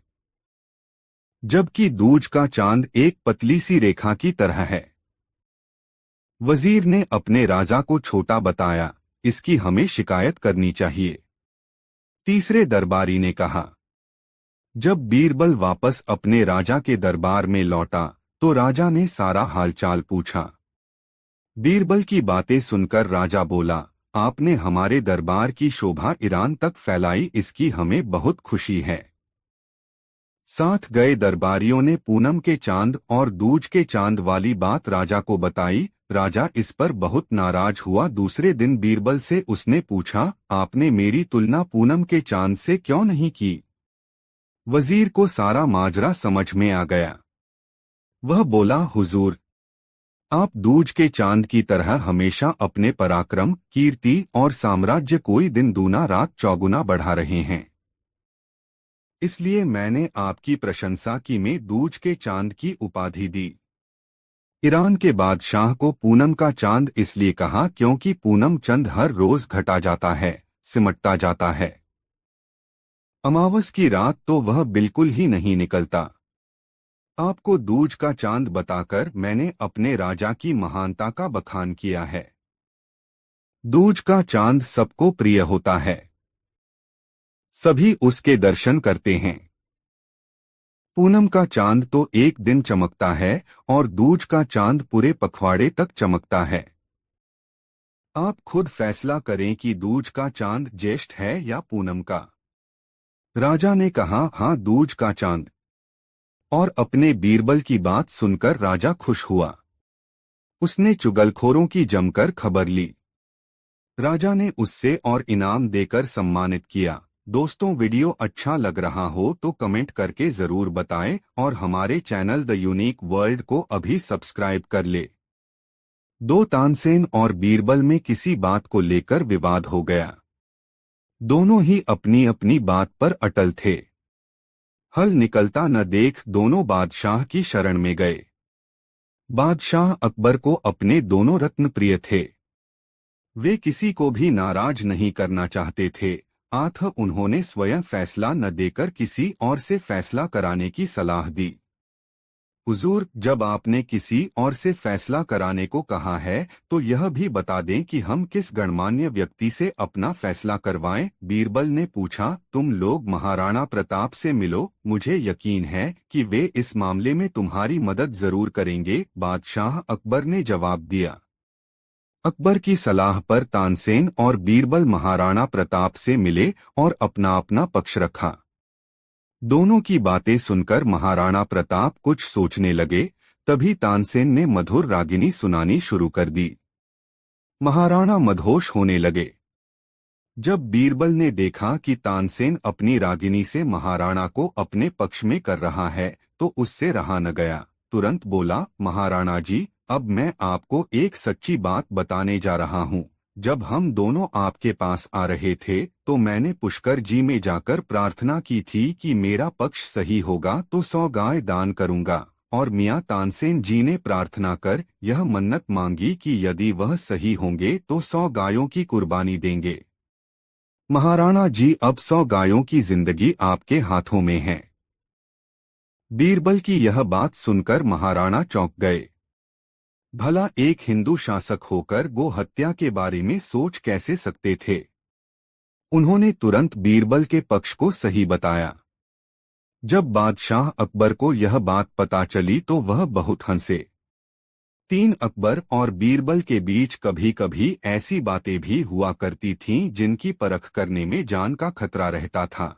जबकि दूज का चांद एक पतली सी रेखा की तरह है। वजीर ने अपने राजा को छोटा बताया, इसकी हमें शिकायत करनी चाहिए। तीसरे दरबारी ने कहा। जब बीरबल वापस अपने राजा के दरबार में लौटा तो राजा ने सारा हालचाल पूछा। बीरबल की बातें सुनकर राजा बोला, आपने हमारे दरबार की शोभा ईरान तक फैलाई, इसकी हमें बहुत खुशी है। साथ गए दरबारियों ने पूनम के चांद और दूज के चांद वाली बात राजा को बताई। राजा इस पर बहुत नाराज हुआ। दूसरे दिन बीरबल से उसने पूछा, आपने मेरी तुलना पूनम के चांद से क्यों नहीं की? वजीर को सारा माजरा समझ में आ गया। वह बोला, हुजूर, आप दूज के चांद की तरह हमेशा अपने पराक्रम, कीर्ति और साम्राज्य कोई दिन दूना रात चौगुना बढ़ा रहे हैं। इसलिए मैंने आपकी प्रशंसा की में दूज के चांद की उपाधि दी। ईरान के बादशाह को पूनम का चांद इसलिए कहा क्योंकि पूनम चंद हर रोज घटा जाता है, सिमटता जाता है। अमावस की रात तो वह बिल्कुल ही नहीं निकलता। आपको दूज का चांद बताकर मैंने अपने राजा की महानता का बखान किया है। दूज का चांद सबको प्रिय होता है, सभी उसके दर्शन करते हैं। पूनम का चांद तो एक दिन चमकता है और दूज का चांद पूरे पखवाड़े तक चमकता है। आप खुद फैसला करें कि दूज का चांद ज्येष्ठ है या पूनम का। राजा ने कहा, हाँ, दूज का चांद। और अपने बीरबल की बात सुनकर राजा खुश हुआ। उसने चुगलखोरों की जमकर खबर ली। राजा ने उससे और इनाम देकर सम्मानित किया। दोस्तों, वीडियो अच्छा लग रहा हो तो कमेंट करके जरूर बताएं और हमारे चैनल द यूनिक वर्ल्ड को अभी सब्सक्राइब कर ले। दो तानसेन और बीरबल में किसी बात को लेकर विवाद हो गया। दोनों ही अपनी अपनी बात पर अटल थे। हल निकलता न देख दोनों बादशाह की शरण में गए। बादशाह अकबर को अपने दोनों रत्न प्रिय थे। वे किसी को भी नाराज नहीं करना चाहते थे। अतः उन्होंने स्वयं फैसला न देकर किसी और से फैसला कराने की सलाह दी। हुजूर, जब आपने किसी और से फैसला कराने को कहा है तो यह भी बता दें कि हम किस गणमान्य व्यक्ति से अपना फैसला करवाएं। बीरबल ने पूछा, तुम लोग महाराणा प्रताप से मिलो, मुझे यकीन है कि वे इस मामले में तुम्हारी मदद जरूर करेंगे। बादशाह अकबर ने जवाब दिया। अकबर की सलाह पर तानसेन और बीरबल महाराणा प्रताप से मिले और अपना अपना पक्ष रखा। दोनों की बातें सुनकर महाराणा प्रताप कुछ सोचने लगे। तभी तानसेन ने मधुर रागिनी सुनानी शुरू कर दी। महाराणा मदहोश होने लगे। जब बीरबल ने देखा कि तानसेन अपनी रागिनी से महाराणा को अपने पक्ष में कर रहा है तो उससे रहा न गया। तुरंत बोला, महाराणा जी, अब मैं आपको एक सच्ची बात बताने जा रहा हूँ। जब हम दोनों आपके पास आ रहे थे तो मैंने पुष्कर जी में जाकर प्रार्थना की थी कि मेरा पक्ष सही होगा तो 100 गाय दान करूंगा, और मियां तानसेन जी ने प्रार्थना कर यह मन्नत मांगी कि यदि वह सही होंगे तो 100 गायों की कुर्बानी देंगे। महाराणा जी, अब 100 गायों की जिंदगी आपके हाथों में है। बीरबल की यह बात सुनकर महाराणा चौंक गए। भला एक हिंदू शासक होकर गो हत्या के बारे में सोच कैसे सकते थे। उन्होंने तुरंत बीरबल के पक्ष को सही बताया। जब बादशाह अकबर को यह बात पता चली तो वह बहुत हंसे। अकबर और बीरबल के बीच कभी कभी ऐसी बातें भी हुआ करती थीं जिनकी परख करने में जान का खतरा रहता था।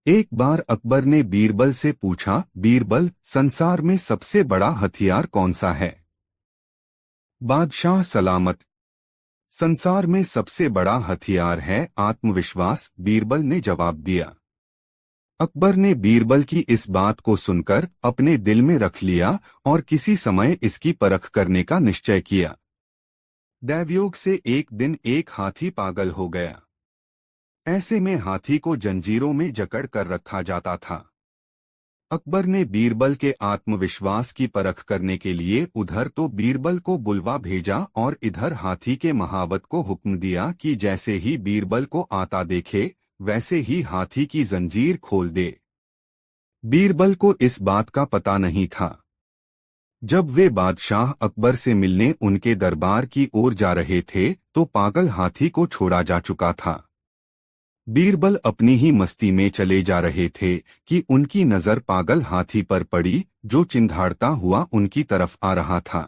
एक बार अकबर ने बीरबल से पूछा, बीरबल, संसार में सबसे बड़ा हथियार कौन सा है। बादशाह, सलामत। संसार में सबसे बड़ा हथियार है आत्मविश्वास, बीरबल ने जवाब दिया। अकबर ने बीरबल की इस बात को सुनकर अपने दिल में रख लिया और किसी समय इसकी परख करने का निश्चय किया। दैवयोग से एक दिन एक हाथी पागल हो गया। ऐसे में हाथी को जंजीरों में जकड़ कर रखा जाता था। अकबर ने बीरबल के आत्मविश्वास की परख करने के लिए उधर तो बीरबल को बुलवा भेजा और इधर हाथी के महावत को हुक्म दिया कि जैसे ही बीरबल को आता देखे वैसे ही हाथी की जंजीर खोल दे। बीरबल को इस बात का पता नहीं था। जब वे बादशाह अकबर से मिलने उनके दरबार की ओर जा रहे थे तो पागल हाथी को छोड़ा जा चुका था। बीरबल अपनी ही मस्ती में चले जा रहे थे कि उनकी नजर पागल हाथी पर पड़ी जो चिंधाड़ता हुआ उनकी तरफ आ रहा था।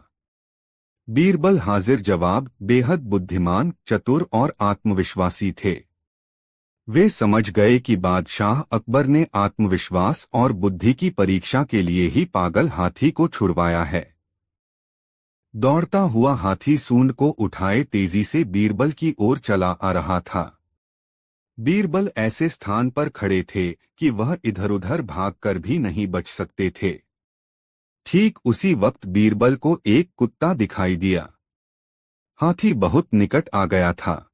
बीरबल हाजिर जवाब, बेहद बुद्धिमान, चतुर और आत्मविश्वासी थे। वे समझ गए कि बादशाह अकबर ने आत्मविश्वास और बुद्धि की परीक्षा के लिए ही पागल हाथी को छुड़वाया है। दौड़ता हुआ हाथी सूंड को उठाए तेजी से बीरबल की ओर चला आ रहा था। बीरबल ऐसे स्थान पर खड़े थे कि वह इधर उधर भागकर भी नहीं बच सकते थे। ठीक उसी वक्त बीरबल को एक कुत्ता दिखाई दिया। हाथी बहुत निकट आ गया था,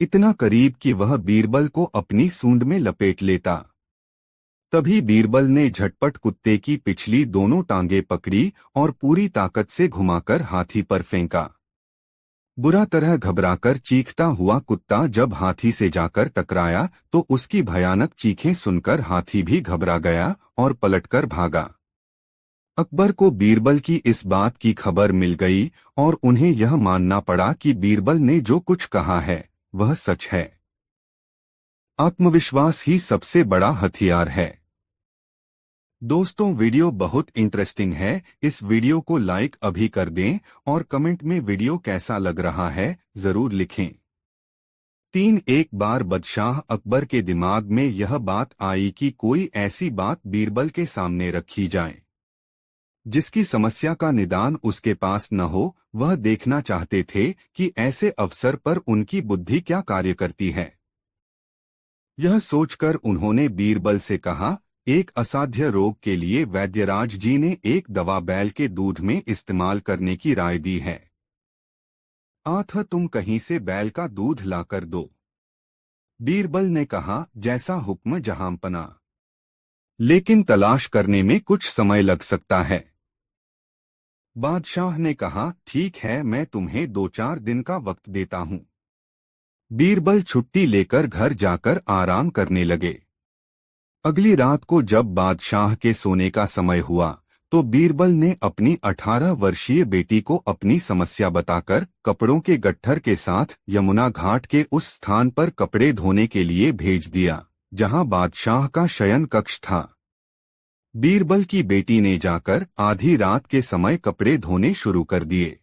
इतना करीब कि वह बीरबल को अपनी सूंड में लपेट लेता। तभी बीरबल ने झटपट कुत्ते की पिछली दोनों टांगें पकड़ी और पूरी ताकत से घुमाकर हाथी पर फेंका। बुरा तरह घबराकर चीखता हुआ कुत्ता जब हाथी से जाकर टकराया तो उसकी भयानक चीखें सुनकर हाथी भी घबरा गया और पलटकर भागा। अकबर को बीरबल की इस बात की खबर मिल गई और उन्हें यह मानना पड़ा कि बीरबल ने जो कुछ कहा है वह सच है। आत्मविश्वास ही सबसे बड़ा हथियार है। दोस्तों, वीडियो बहुत इंटरेस्टिंग है। इस वीडियो को लाइक अभी कर दें और कमेंट में वीडियो कैसा लग रहा है जरूर लिखें। एक बार बादशाह अकबर के दिमाग में यह बात आई कि कोई ऐसी बात बीरबल के सामने रखी जाए जिसकी समस्या का निदान उसके पास न हो। वह देखना चाहते थे कि ऐसे अवसर पर उनकी बुद्धि क्या कार्य करती है। यह सोचकर उन्होंने बीरबल से कहा, एक असाध्य रोग के लिए वैद्यराज जी ने एक दवा बैल के दूध में इस्तेमाल करने की राय दी है। आथ तुम कहीं से बैल का दूध लाकर दो। बीरबल ने कहा, जैसा हुक्म जहांपना, लेकिन तलाश करने में कुछ समय लग सकता है। बादशाह ने कहा, ठीक है, मैं तुम्हें 2-4 दिन का वक्त देता हूं। बीरबल छुट्टी लेकर घर जाकर आराम करने लगे। अगली रात को जब बादशाह के सोने का समय हुआ तो बीरबल ने अपनी 18 वर्षीय बेटी को अपनी समस्या बताकर कपड़ों के गट्ठर के साथ यमुना घाट के उस स्थान पर कपड़े धोने के लिए भेज दिया जहां बादशाह का शयन कक्ष था। बीरबल की बेटी ने जाकर आधी रात के समय कपड़े धोने शुरू कर दिए।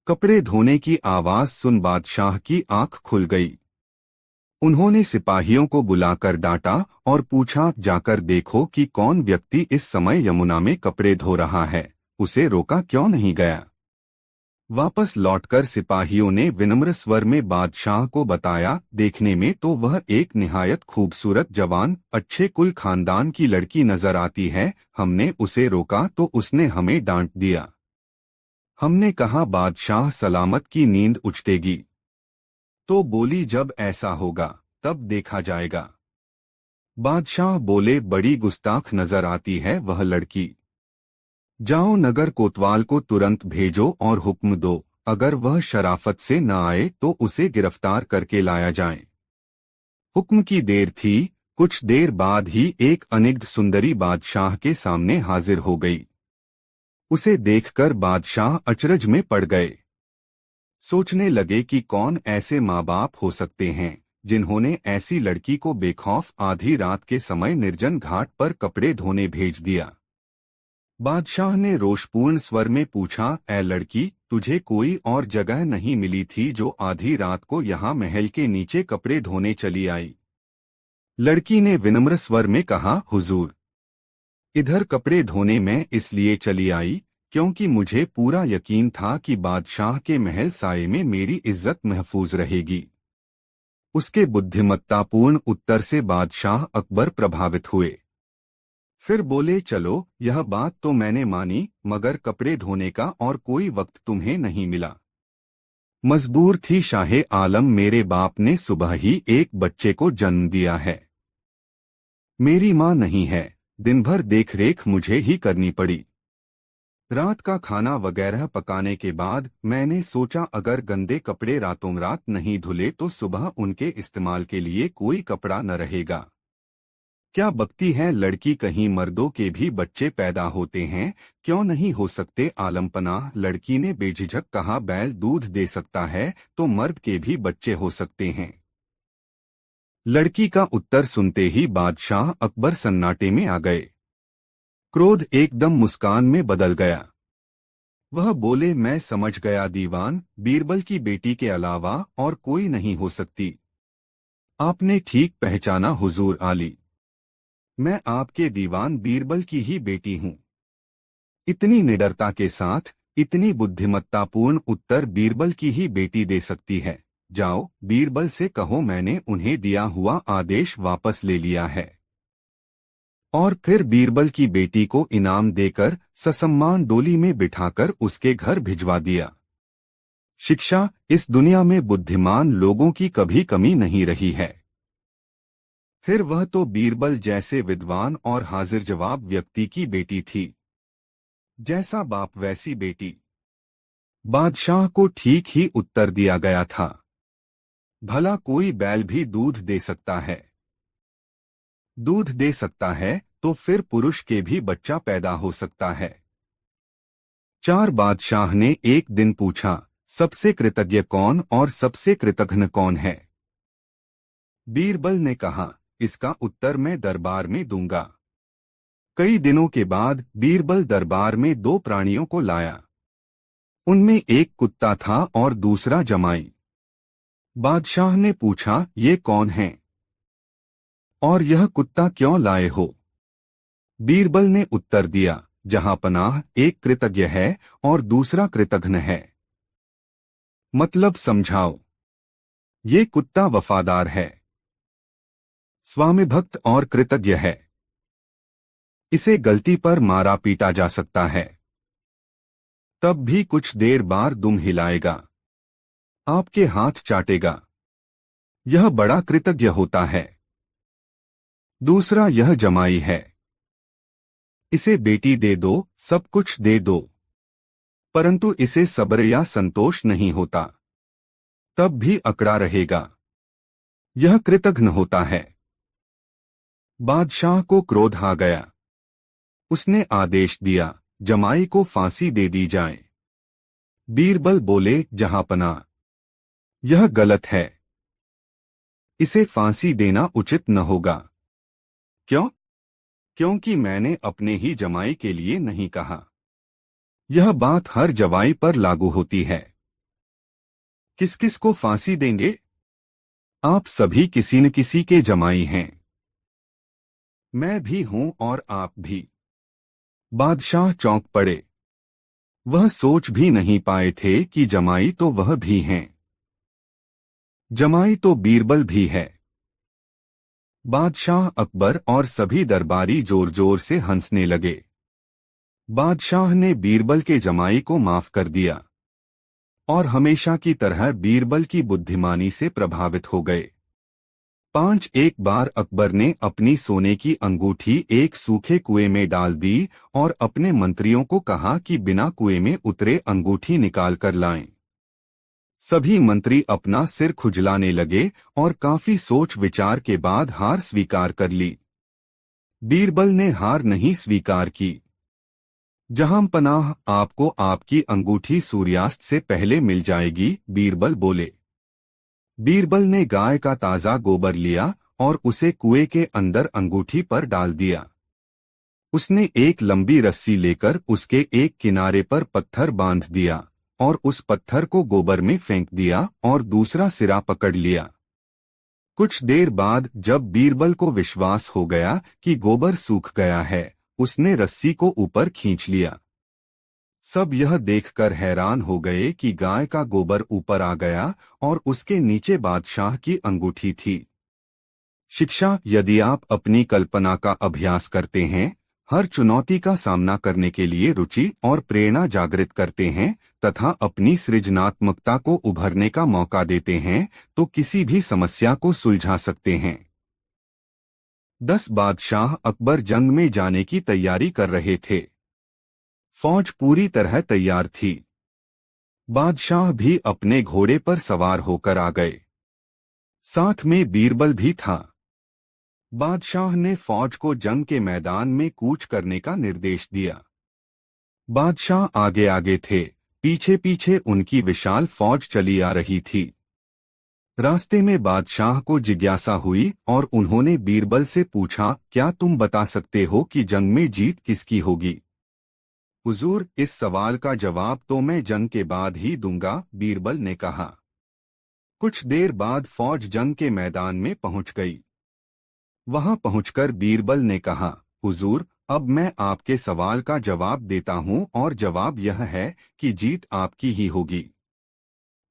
कपड़े धोने की आवाज सुन बादशाह की आंख खुल गई। उन्होंने सिपाहियों को बुलाकर डांटा और पूछा, जाकर देखो कि कौन व्यक्ति इस समय यमुना में कपड़े धो रहा है, उसे रोका क्यों नहीं गया। वापस लौटकर सिपाहियों ने विनम्र स्वर में बादशाह को बताया, देखने में तो वह एक निहायत खूबसूरत जवान अच्छे कुल खानदान की लड़की नजर आती है। हमने उसे रोका तो उसने हमें डांट दिया। हमने कहा बादशाह सलामत की नींद उछटेगी, तो बोली जब ऐसा होगा तब देखा जाएगा। बादशाह बोले, बड़ी गुस्ताख नजर आती है वह लड़की। जाओ नगर कोतवाल को तुरंत भेजो और हुक्म दो, अगर वह शराफत से न आए तो उसे गिरफ्तार करके लाया जाए। हुक्म की देर थी। कुछ देर बाद ही एक अनिग्ध सुंदरी बादशाह के सामने हाजिर हो गई। उसे देखकर बादशाह अचरज में पड़ गए। सोचने लगे कि कौन ऐसे माँ बाप हो सकते हैं जिन्होंने ऐसी लड़की को बेखौफ आधी रात के समय निर्जन घाट पर कपड़े धोने भेज दिया। बादशाह ने रोषपूर्ण स्वर में पूछा, ऐ लड़की, तुझे कोई और जगह नहीं मिली थी जो आधी रात को यहाँ महल के नीचे कपड़े धोने चली आई। लड़की ने विनम्र स्वर में कहा, हुजूर, इधर कपड़े धोने मैं इसलिए चली आई क्योंकि मुझे पूरा यकीन था कि बादशाह के महल साये में मेरी इज्जत महफूज रहेगी। उसके बुद्धिमत्तापूर्ण उत्तर से बादशाह अकबर प्रभावित हुए। फिर बोले, चलो, यह बात तो मैंने मानी, मगर कपड़े धोने का और कोई वक्त तुम्हें नहीं मिला। मजबूर थी शाहे आलम, मेरे बाप ने सुबह ही एक बच्चे को जन्म दिया है। मेरी माँ नहीं है, दिन भर देखरेख मुझे ही करनी पड़ी। रात का खाना वगैरह पकाने के बाद मैंने सोचा अगर गंदे कपड़े रातों रात नहीं धुले तो सुबह उनके इस्तेमाल के लिए कोई कपड़ा न रहेगा। क्या बकती है लड़की, कहीं मर्दों के भी बच्चे पैदा होते हैं, क्यों नहीं हो सकते आलमपनाह। लड़की ने बेझिझक कहा, बैल दूध दे सकता है तो मर्द के भी बच्चे हो सकते हैं। लड़की का उत्तर सुनते ही बादशाह अकबर सन्नाटे में आ गए। क्रोध एकदम मुस्कान में बदल गया। वह बोले, मैं समझ गया दीवान, बीरबल की बेटी के अलावा और कोई नहीं हो सकती। आपने ठीक पहचाना हुजूर आली, मैं आपके दीवान बीरबल की ही बेटी हूँ। इतनी निडरता के साथ इतनी बुद्धिमत्तापूर्ण उत्तर बीरबल की ही बेटी दे सकती है। जाओ बीरबल से कहो मैंने उन्हें दिया हुआ आदेश वापस ले लिया है। और फिर बीरबल की बेटी को इनाम देकर ससम्मान डोली में बिठाकर उसके घर भिजवा दिया। शिक्षा, इस दुनिया में बुद्धिमान लोगों की कभी कमी नहीं रही है। फिर वह तो बीरबल जैसे विद्वान और हाजिर जवाब व्यक्ति की बेटी थी। जैसा बाप वैसी बेटी। बादशाह को ठीक ही उत्तर दिया गया था। भला कोई बैल भी दूध दे सकता है? दूध दे सकता है तो फिर पुरुष के भी बच्चा पैदा हो सकता है। 4 बादशाह ने एक दिन पूछा, सबसे कृतज्ञ कौन और सबसे कृतघ्न कौन है? बीरबल ने कहा, इसका उत्तर मैं दरबार में दूंगा। कई दिनों के बाद बीरबल दरबार में 2 प्राणियों को लाया। उनमें एक कुत्ता था और दूसरा जमाई। बादशाह ने पूछा, ये कौन हैं? और यह कुत्ता क्यों लाए हो? बीरबल ने उत्तर दिया, जहांपनाह, एक कृतज्ञ है और दूसरा कृतघ्न है। मतलब समझाओ। ये कुत्ता वफादार है, स्वामिभक्त और कृतज्ञ है। इसे गलती पर मारा पीटा जा सकता है, तब भी कुछ देर बाद दुम हिलाएगा, आपके हाथ चाटेगा। यह बड़ा कृतज्ञ होता है। दूसरा यह जमाई है। इसे बेटी दे दो, सब कुछ दे दो, परंतु इसे सब्र या संतोष नहीं होता, तब भी अकड़ा रहेगा। यह कृतघ्न होता है। बादशाह को क्रोध आ गया। उसने आदेश दिया, जमाई को फांसी दे दी जाए। बीरबल बोले, जहांपनाह, यह गलत है। इसे फांसी देना उचित न होगा। क्यों? क्योंकि मैंने अपने ही जमाई के लिए नहीं कहा। यह बात हर जवाई पर लागू होती है। किस किस को फांसी देंगे? आप सभी किसी न किसी के जमाई हैं। मैं भी हूं और आप भी। बादशाह चौंक पड़े। वह सोच भी नहीं पाए थे कि जमाई तो वह भी हैं। जमाई तो बीरबल भी है। बादशाह अकबर और सभी दरबारी जोर जोर से हंसने लगे। बादशाह ने बीरबल के जमाई को माफ कर दिया और हमेशा की तरह बीरबल की बुद्धिमानी से प्रभावित हो गए। 5 एक बार अकबर ने अपनी सोने की अंगूठी एक सूखे कुएं में डाल दी और अपने मंत्रियों को कहा कि बिना कुएं में उतरे अंगूठी निकाल कर लाएं। सभी मंत्री अपना सिर खुजलाने लगे और काफी सोच विचार के बाद हार स्वीकार कर ली। बीरबल ने हार नहीं स्वीकार की। जहांपनाह, आपको आपकी अंगूठी सूर्यास्त से पहले मिल जाएगी, बीरबल बोले। बीरबल ने गाय का ताजा गोबर लिया और उसे कुएं के अंदर अंगूठी पर डाल दिया। उसने एक लंबी रस्सी लेकर उसके एक किनारे पर पत्थर बांध दिया और उस पत्थर को गोबर में फेंक दिया और दूसरा सिरा पकड़ लिया। कुछ देर बाद जब बीरबल को विश्वास हो गया कि गोबर सूख गया है, उसने रस्सी को ऊपर खींच लिया। सब यह देखकर हैरान हो गए कि गाय का गोबर ऊपर आ गया और उसके नीचे बादशाह की अंगूठी थी। शिक्षा, यदि आप अपनी कल्पना का अभ्यास करते हैं, हर चुनौती का सामना करने के लिए रुचि और प्रेरणा जागृत करते हैं तथा अपनी सृजनात्मकता को उभरने का मौका देते हैं, तो किसी भी समस्या को सुलझा सकते हैं। 10 बादशाह अकबर जंग में जाने की तैयारी कर रहे थे। फौज पूरी तरह तैयार थी। बादशाह भी अपने घोड़े पर सवार होकर आ गए। साथ में बीरबल भी था। बादशाह ने फौज को जंग के मैदान में कूच करने का निर्देश दिया। बादशाह आगे आगे थे, पीछे पीछे उनकी विशाल फौज चली आ रही थी। रास्ते में बादशाह को जिज्ञासा हुई और उन्होंने बीरबल से पूछा, क्या तुम बता सकते हो कि जंग में जीत किसकी होगी? हुजूर, इस सवाल का जवाब तो मैं जंग के बाद ही दूंगा, बीरबल ने कहा। कुछ देर बाद फौज जंग के मैदान में पहुंच गई। वहां पहुंचकर बीरबल ने कहा, हुजूर, अब मैं आपके सवाल का जवाब देता हूं और जवाब यह है कि जीत आपकी ही होगी।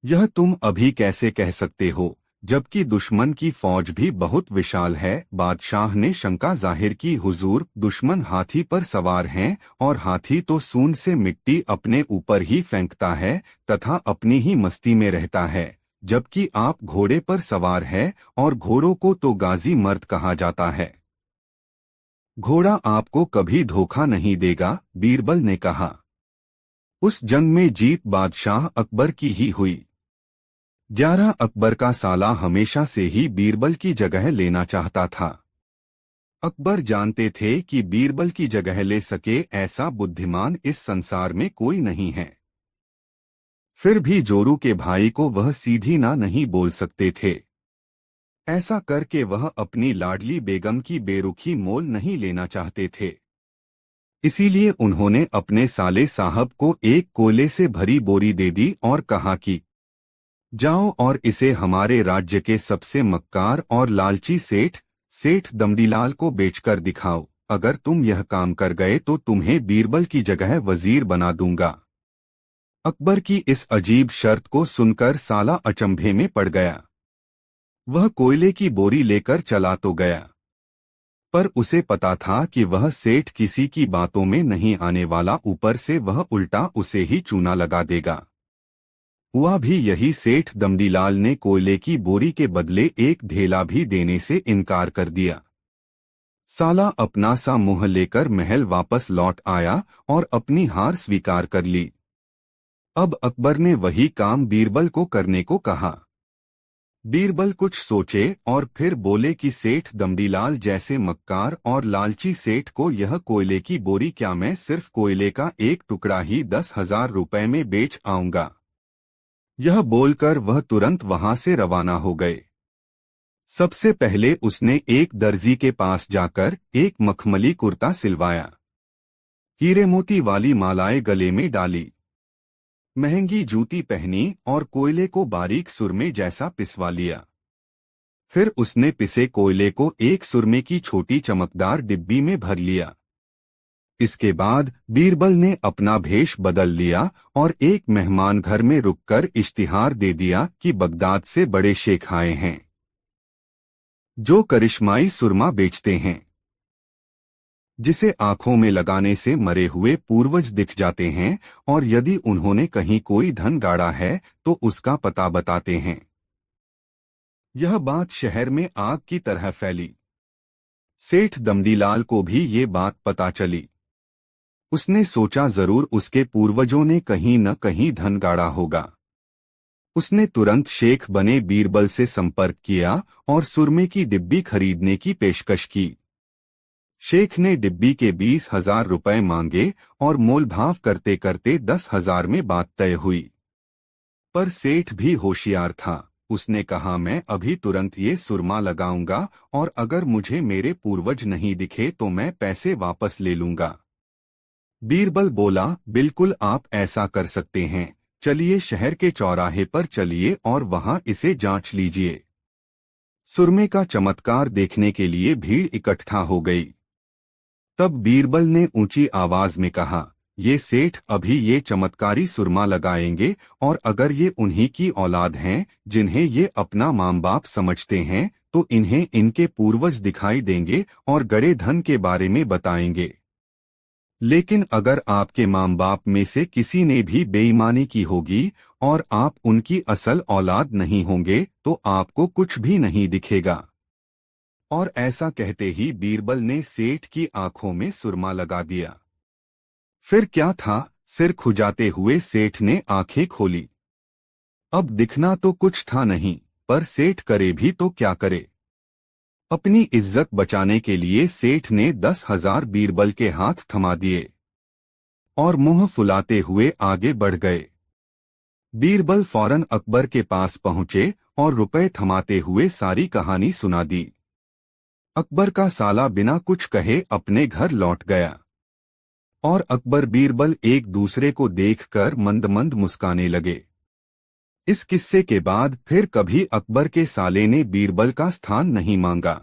यह तुम अभी कैसे कह सकते हो, जबकि दुश्मन की फौज भी बहुत विशाल है। बादशाह ने शंका जाहिर की, हुजूर, दुश्मन हाथी पर सवार हैं और हाथी तो सूंड से मिट्टी अपने ऊपर ही फेंकता है तथा अपनी ही मस्ती में रहता है, जबकि आप घोड़े पर सवार है और घोड़ों को तो गाजी मर्द कहा जाता है। घोड़ा आपको कभी धोखा नहीं देगा, बीरबल ने कहा। उस जंग में जीत बादशाह अकबर की ही हुई। 11 अकबर का साला हमेशा से ही बीरबल की जगह लेना चाहता था। अकबर जानते थे कि बीरबल की जगह ले सके ऐसा बुद्धिमान इस संसार में कोई नहीं है। फिर भी जोरू के भाई को वह सीधी ना नहीं बोल सकते थे। ऐसा करके वह अपनी लाडली बेगम की बेरुखी मोल नहीं लेना चाहते थे। इसीलिए उन्होंने अपने साले साहब को एक कोयले से भरी बोरी दे दी और कहा कि जाओ और इसे हमारे राज्य के सबसे मक्कार और लालची सेठ दमदीलाल को बेचकर दिखाओ। अगर तुम यह काम कर गए तो तुम्हें बीरबल की जगह वजीर बना दूंगा। अकबर की इस अजीब शर्त को सुनकर साला अचंभे में पड़ गया। वह कोयले की बोरी लेकर चला तो गया, पर उसे पता था कि वह सेठ किसी की बातों में नहीं आने वाला, ऊपर से वह उल्टा उसे ही चूना लगा देगा। हुआ भी यही, सेठ दमदीलाल ने कोयले की बोरी के बदले एक ढेला भी देने से इनकार कर दिया। साला अपना सा मुंह लेकर महल वापस लौट आया और अपनी हार स्वीकार कर ली। अब अकबर ने वही काम बीरबल को करने को कहा। बीरबल कुछ सोचे और फिर बोले कि सेठ दमदीलाल जैसे मक्कार और लालची सेठ को यह कोयले की बोरी क्या मैं सिर्फ कोयले का एक टुकड़ा ही 10,000 रुपए में बेच आऊंगा। यह बोलकर वह तुरंत वहां से रवाना हो गए। सबसे पहले उसने एक दर्जी के पास जाकर एक मखमली कुर्ता सिलवाया, हीरे मोती वाली मालाएं गले में डाली, महंगी जूती पहनी और कोयले को बारीक सुरमे जैसा पिसवा लिया। फिर उसने पिसे कोयले को एक सुरमे की छोटी चमकदार डिब्बी में भर लिया। इसके बाद बीरबल ने अपना भेष बदल लिया और एक मेहमान घर में रुककर इश्तिहार दे दिया कि बगदाद से बड़े शेख आए हैं जो करिश्माई सुरमा बेचते हैं, जिसे आंखों में लगाने से मरे हुए पूर्वज दिख जाते हैं और यदि उन्होंने कहीं कोई धन गाड़ा है तो उसका पता बताते हैं। यह बात शहर में आग की तरह फैली। सेठ दमदीलाल को भी ये बात पता चली। उसने सोचा जरूर उसके पूर्वजों ने कहीं न कहीं धन गाड़ा होगा। उसने तुरंत शेख बने बीरबल से संपर्क किया और सुरमे की डिब्बी खरीदने की पेशकश की। शेख ने डिब्बी के 20,000 रुपए मांगे और मोलभाव करते करते 10,000 में बात तय हुई। पर सेठ भी होशियार था। उसने कहा, मैं अभी तुरंत ये सुरमा लगाऊंगा और अगर मुझे मेरे पूर्वज नहीं दिखे तो मैं पैसे वापस ले लूंगा। बीरबल बोला, बिल्कुल आप ऐसा कर सकते हैं। चलिए शहर के चौराहे पर चलिए और वहां इसे जांच लीजिए। सुरमे का चमत्कार देखने के लिए भीड़ इकट्ठा हो गई। तब बीरबल ने ऊंची आवाज में कहा, ये सेठ अभी ये चमत्कारी सुरमा लगाएंगे और अगर ये उन्हीं की औलाद हैं जिन्हें ये अपना माँ बाप समझते हैं तो इन्हें इनके पूर्वज दिखाई देंगे और गड़े धन के बारे में बताएंगे। लेकिन अगर आपके माँ बाप में से किसी ने भी बेईमानी की होगी और आप उनकी असल औलाद नहीं होंगे तो आपको कुछ भी नहीं दिखेगा। और ऐसा कहते ही बीरबल ने सेठ की आंखों में सुरमा लगा दिया। फिर क्या था, सिर खुजाते हुए सेठ ने आंखें खोली। अब दिखना तो कुछ था नहीं, पर सेठ करे भी तो क्या करे। अपनी इज्जत बचाने के लिए सेठ ने 10,000 बीरबल के हाथ थमा दिए और मुंह फुलाते हुए आगे बढ़ गए। बीरबल फौरन अकबर के पास पहुंचे और रुपए थमाते हुए सारी कहानी सुना दी। अकबर का साला बिना कुछ कहे अपने घर लौट गया और अकबर बीरबल एक दूसरे को देखकर मंद मंद मुस्काने लगे। इस किस्से के बाद फिर कभी अकबर के साले ने बीरबल का स्थान नहीं मांगा।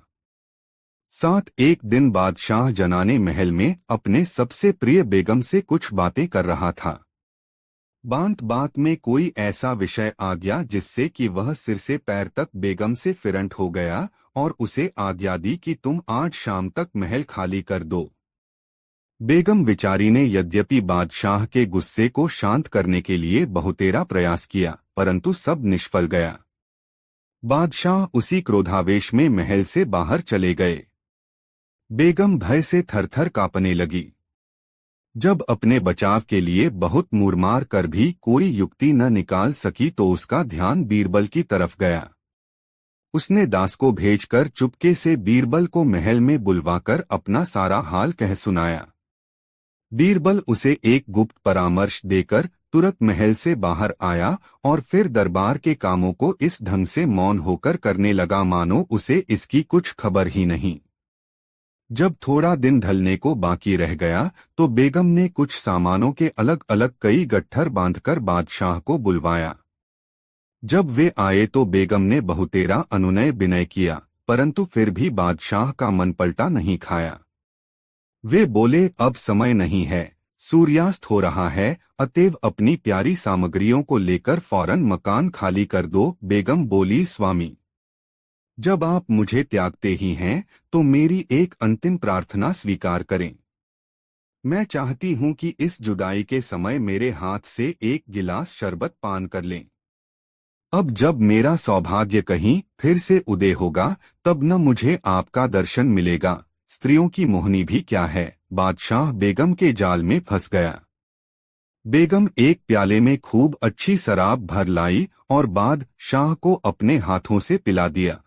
एक दिन बादशाह जनाने महल में अपने सबसे प्रिय बेगम से कुछ बातें कर रहा था। बात बात में कोई ऐसा विषय आ गया जिससे कि वह सिर से पैर तक बेगम से फिरंट हो गया और उसे आज्ञा दी कि तुम आज शाम तक महल खाली कर दो। बेगम विचारी ने यद्यपि बादशाह के गुस्से को शांत करने के लिए बहुतेरा प्रयास किया, परंतु सब निष्फल गया। बादशाह उसी क्रोधावेश में महल से बाहर चले गए। बेगम भय से थरथर कांपने लगी। जब अपने बचाव के लिए बहुत मुरमार कर भी कोई युक्ति न निकाल सकी तो उसका ध्यान बीरबल की तरफ गया। उसने दास को भेजकर चुपके से बीरबल को महल में बुलवाकर अपना सारा हाल कह सुनाया। बीरबल उसे एक गुप्त परामर्श देकर तुरंत महल से बाहर आया और फिर दरबार के कामों को इस ढंग से मौन होकर करने लगा मानो उसे इसकी कुछ खबर ही नहीं। जब थोड़ा दिन ढलने को बाकी रह गया तो बेगम ने कुछ सामानों के अलग अलग कई गट्ठर बांधकर बादशाह को बुलवाया। जब वे आए तो बेगम ने बहुतेरा अनुनय विनय किया, परंतु फिर भी बादशाह का मन पलटा नहीं खाया। वे बोले, अब समय नहीं है, सूर्यास्त हो रहा है, अतएव अपनी प्यारी सामग्रियों को लेकर फौरन मकान खाली कर दो। बेगम बोली, स्वामी, जब आप मुझे त्यागते ही हैं तो मेरी एक अंतिम प्रार्थना स्वीकार करें। मैं चाहती हूं कि इस जुदाई के समय मेरे हाथ से एक गिलास शरबत पान कर लें। अब जब मेरा सौभाग्य कहीं फिर से उदय होगा तब न मुझे आपका दर्शन मिलेगा। स्त्रियों की मोहनी भी क्या है। बादशाह बेगम के जाल में फंस गया। बेगम एक प्याले में खूब अच्छी शराब भर लाई और बादशाह को अपने हाथों से पिला दिया।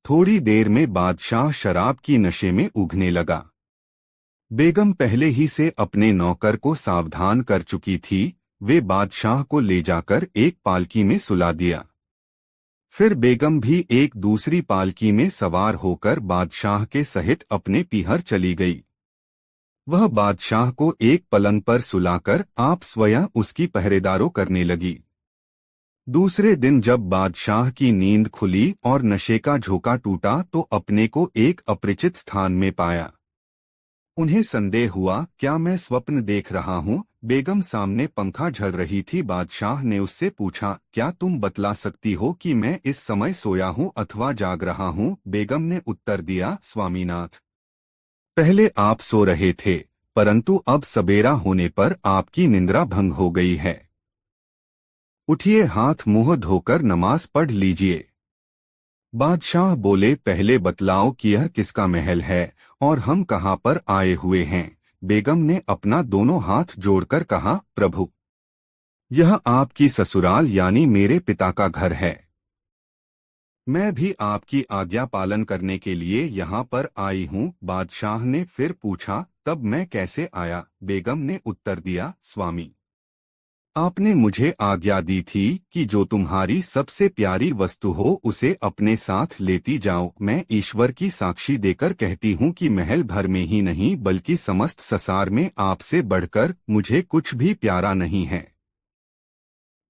थोड़ी देर में बादशाह शराब की नशे में उगने लगा। बेगम पहले ही से अपने नौकर को सावधान कर चुकी थी। वे बादशाह को ले जाकर एक पालकी में सुला दिया। फिर बेगम भी एक दूसरी पालकी में सवार होकर बादशाह के सहित अपने पीहर चली गई। वह बादशाह को एक पलंग पर सुलाकर आप स्वयं उसकी पहरेदारों करने लगी। दूसरे दिन जब बादशाह की नींद खुली और नशे का झोंका टूटा तो अपने को एक अपरिचित स्थान में पाया। उन्हें संदेह हुआ, क्या मैं स्वप्न देख रहा हूँ। बेगम सामने पंखा झल रही थी। बादशाह ने उससे पूछा, क्या तुम बतला सकती हो कि मैं इस समय सोया हूँ अथवा जाग रहा हूँ। बेगम ने उत्तर दिया, स्वामीनाथ, पहले आप सो रहे थे, परंतु अब सबेरा होने पर आपकी निंद्रा भंग हो गई है। उठिए, हाथ मुंह धोकर नमाज पढ़ लीजिए। बादशाह बोले, पहले बतलाओ कि यह किसका महल है और हम कहाँ पर आए हुए हैं। बेगम ने अपना दोनों हाथ जोड़कर कहा, प्रभु, यह आपकी ससुराल यानी मेरे पिता का घर है। मैं भी आपकी आज्ञा पालन करने के लिए यहाँ पर आई हूँ। बादशाह ने फिर पूछा, तब मैं कैसे आया। बेगम ने उत्तर दिया, स्वामी, आपने मुझे आज्ञा दी थी कि जो तुम्हारी सबसे प्यारी वस्तु हो उसे अपने साथ लेती जाओ। मैं ईश्वर की साक्षी देकर कहती हूँ कि महल भर में ही नहीं बल्कि समस्त संसार में आपसे बढ़कर मुझे कुछ भी प्यारा नहीं है।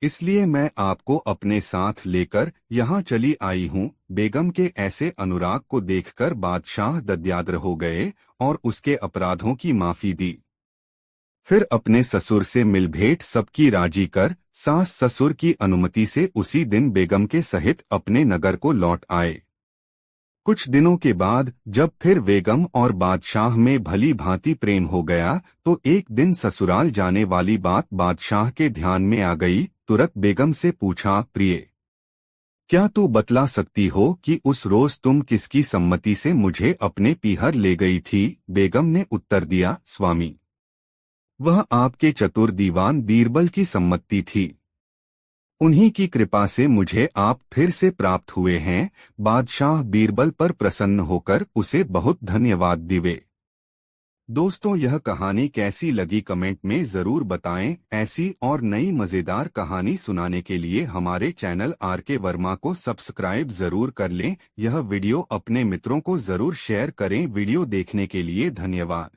इसलिए मैं आपको अपने साथ लेकर यहाँ चली आई हूँ। बेगम के ऐसे अनुराग को देखकर बादशाह दद्याद्र हो गए और उसके अपराधों की माफी दी। फिर अपने ससुर से मिल भेंट सबकी राजी कर सास ससुर की अनुमति से उसी दिन बेगम के सहित अपने नगर को लौट आए। कुछ दिनों के बाद जब फिर बेगम और बादशाह में भली भांति प्रेम हो गया तो एक दिन ससुराल जाने वाली बात बादशाह के ध्यान में आ गई। तुरंत बेगम से पूछा, प्रिय, क्या तू बतला सकती हो कि उस रोज तुम किसकी सम्मति से मुझे अपने पीहर ले गई थी। बेगम ने उत्तर दिया, स्वामी, वह आपके चतुर दीवान बीरबल की सम्मति थी। उन्हीं की कृपा से मुझे आप फिर से प्राप्त हुए हैं। बादशाह बीरबल पर प्रसन्न होकर उसे बहुत धन्यवाद दिए। दोस्तों, यह कहानी कैसी लगी कमेंट में जरूर बताएं। ऐसी और नई मजेदार कहानी सुनाने के लिए हमारे चैनल आर.के. वर्मा को सब्सक्राइब जरूर कर लें। यह वीडियो अपने मित्रों को जरूर शेयर करें। वीडियो देखने के लिए धन्यवाद।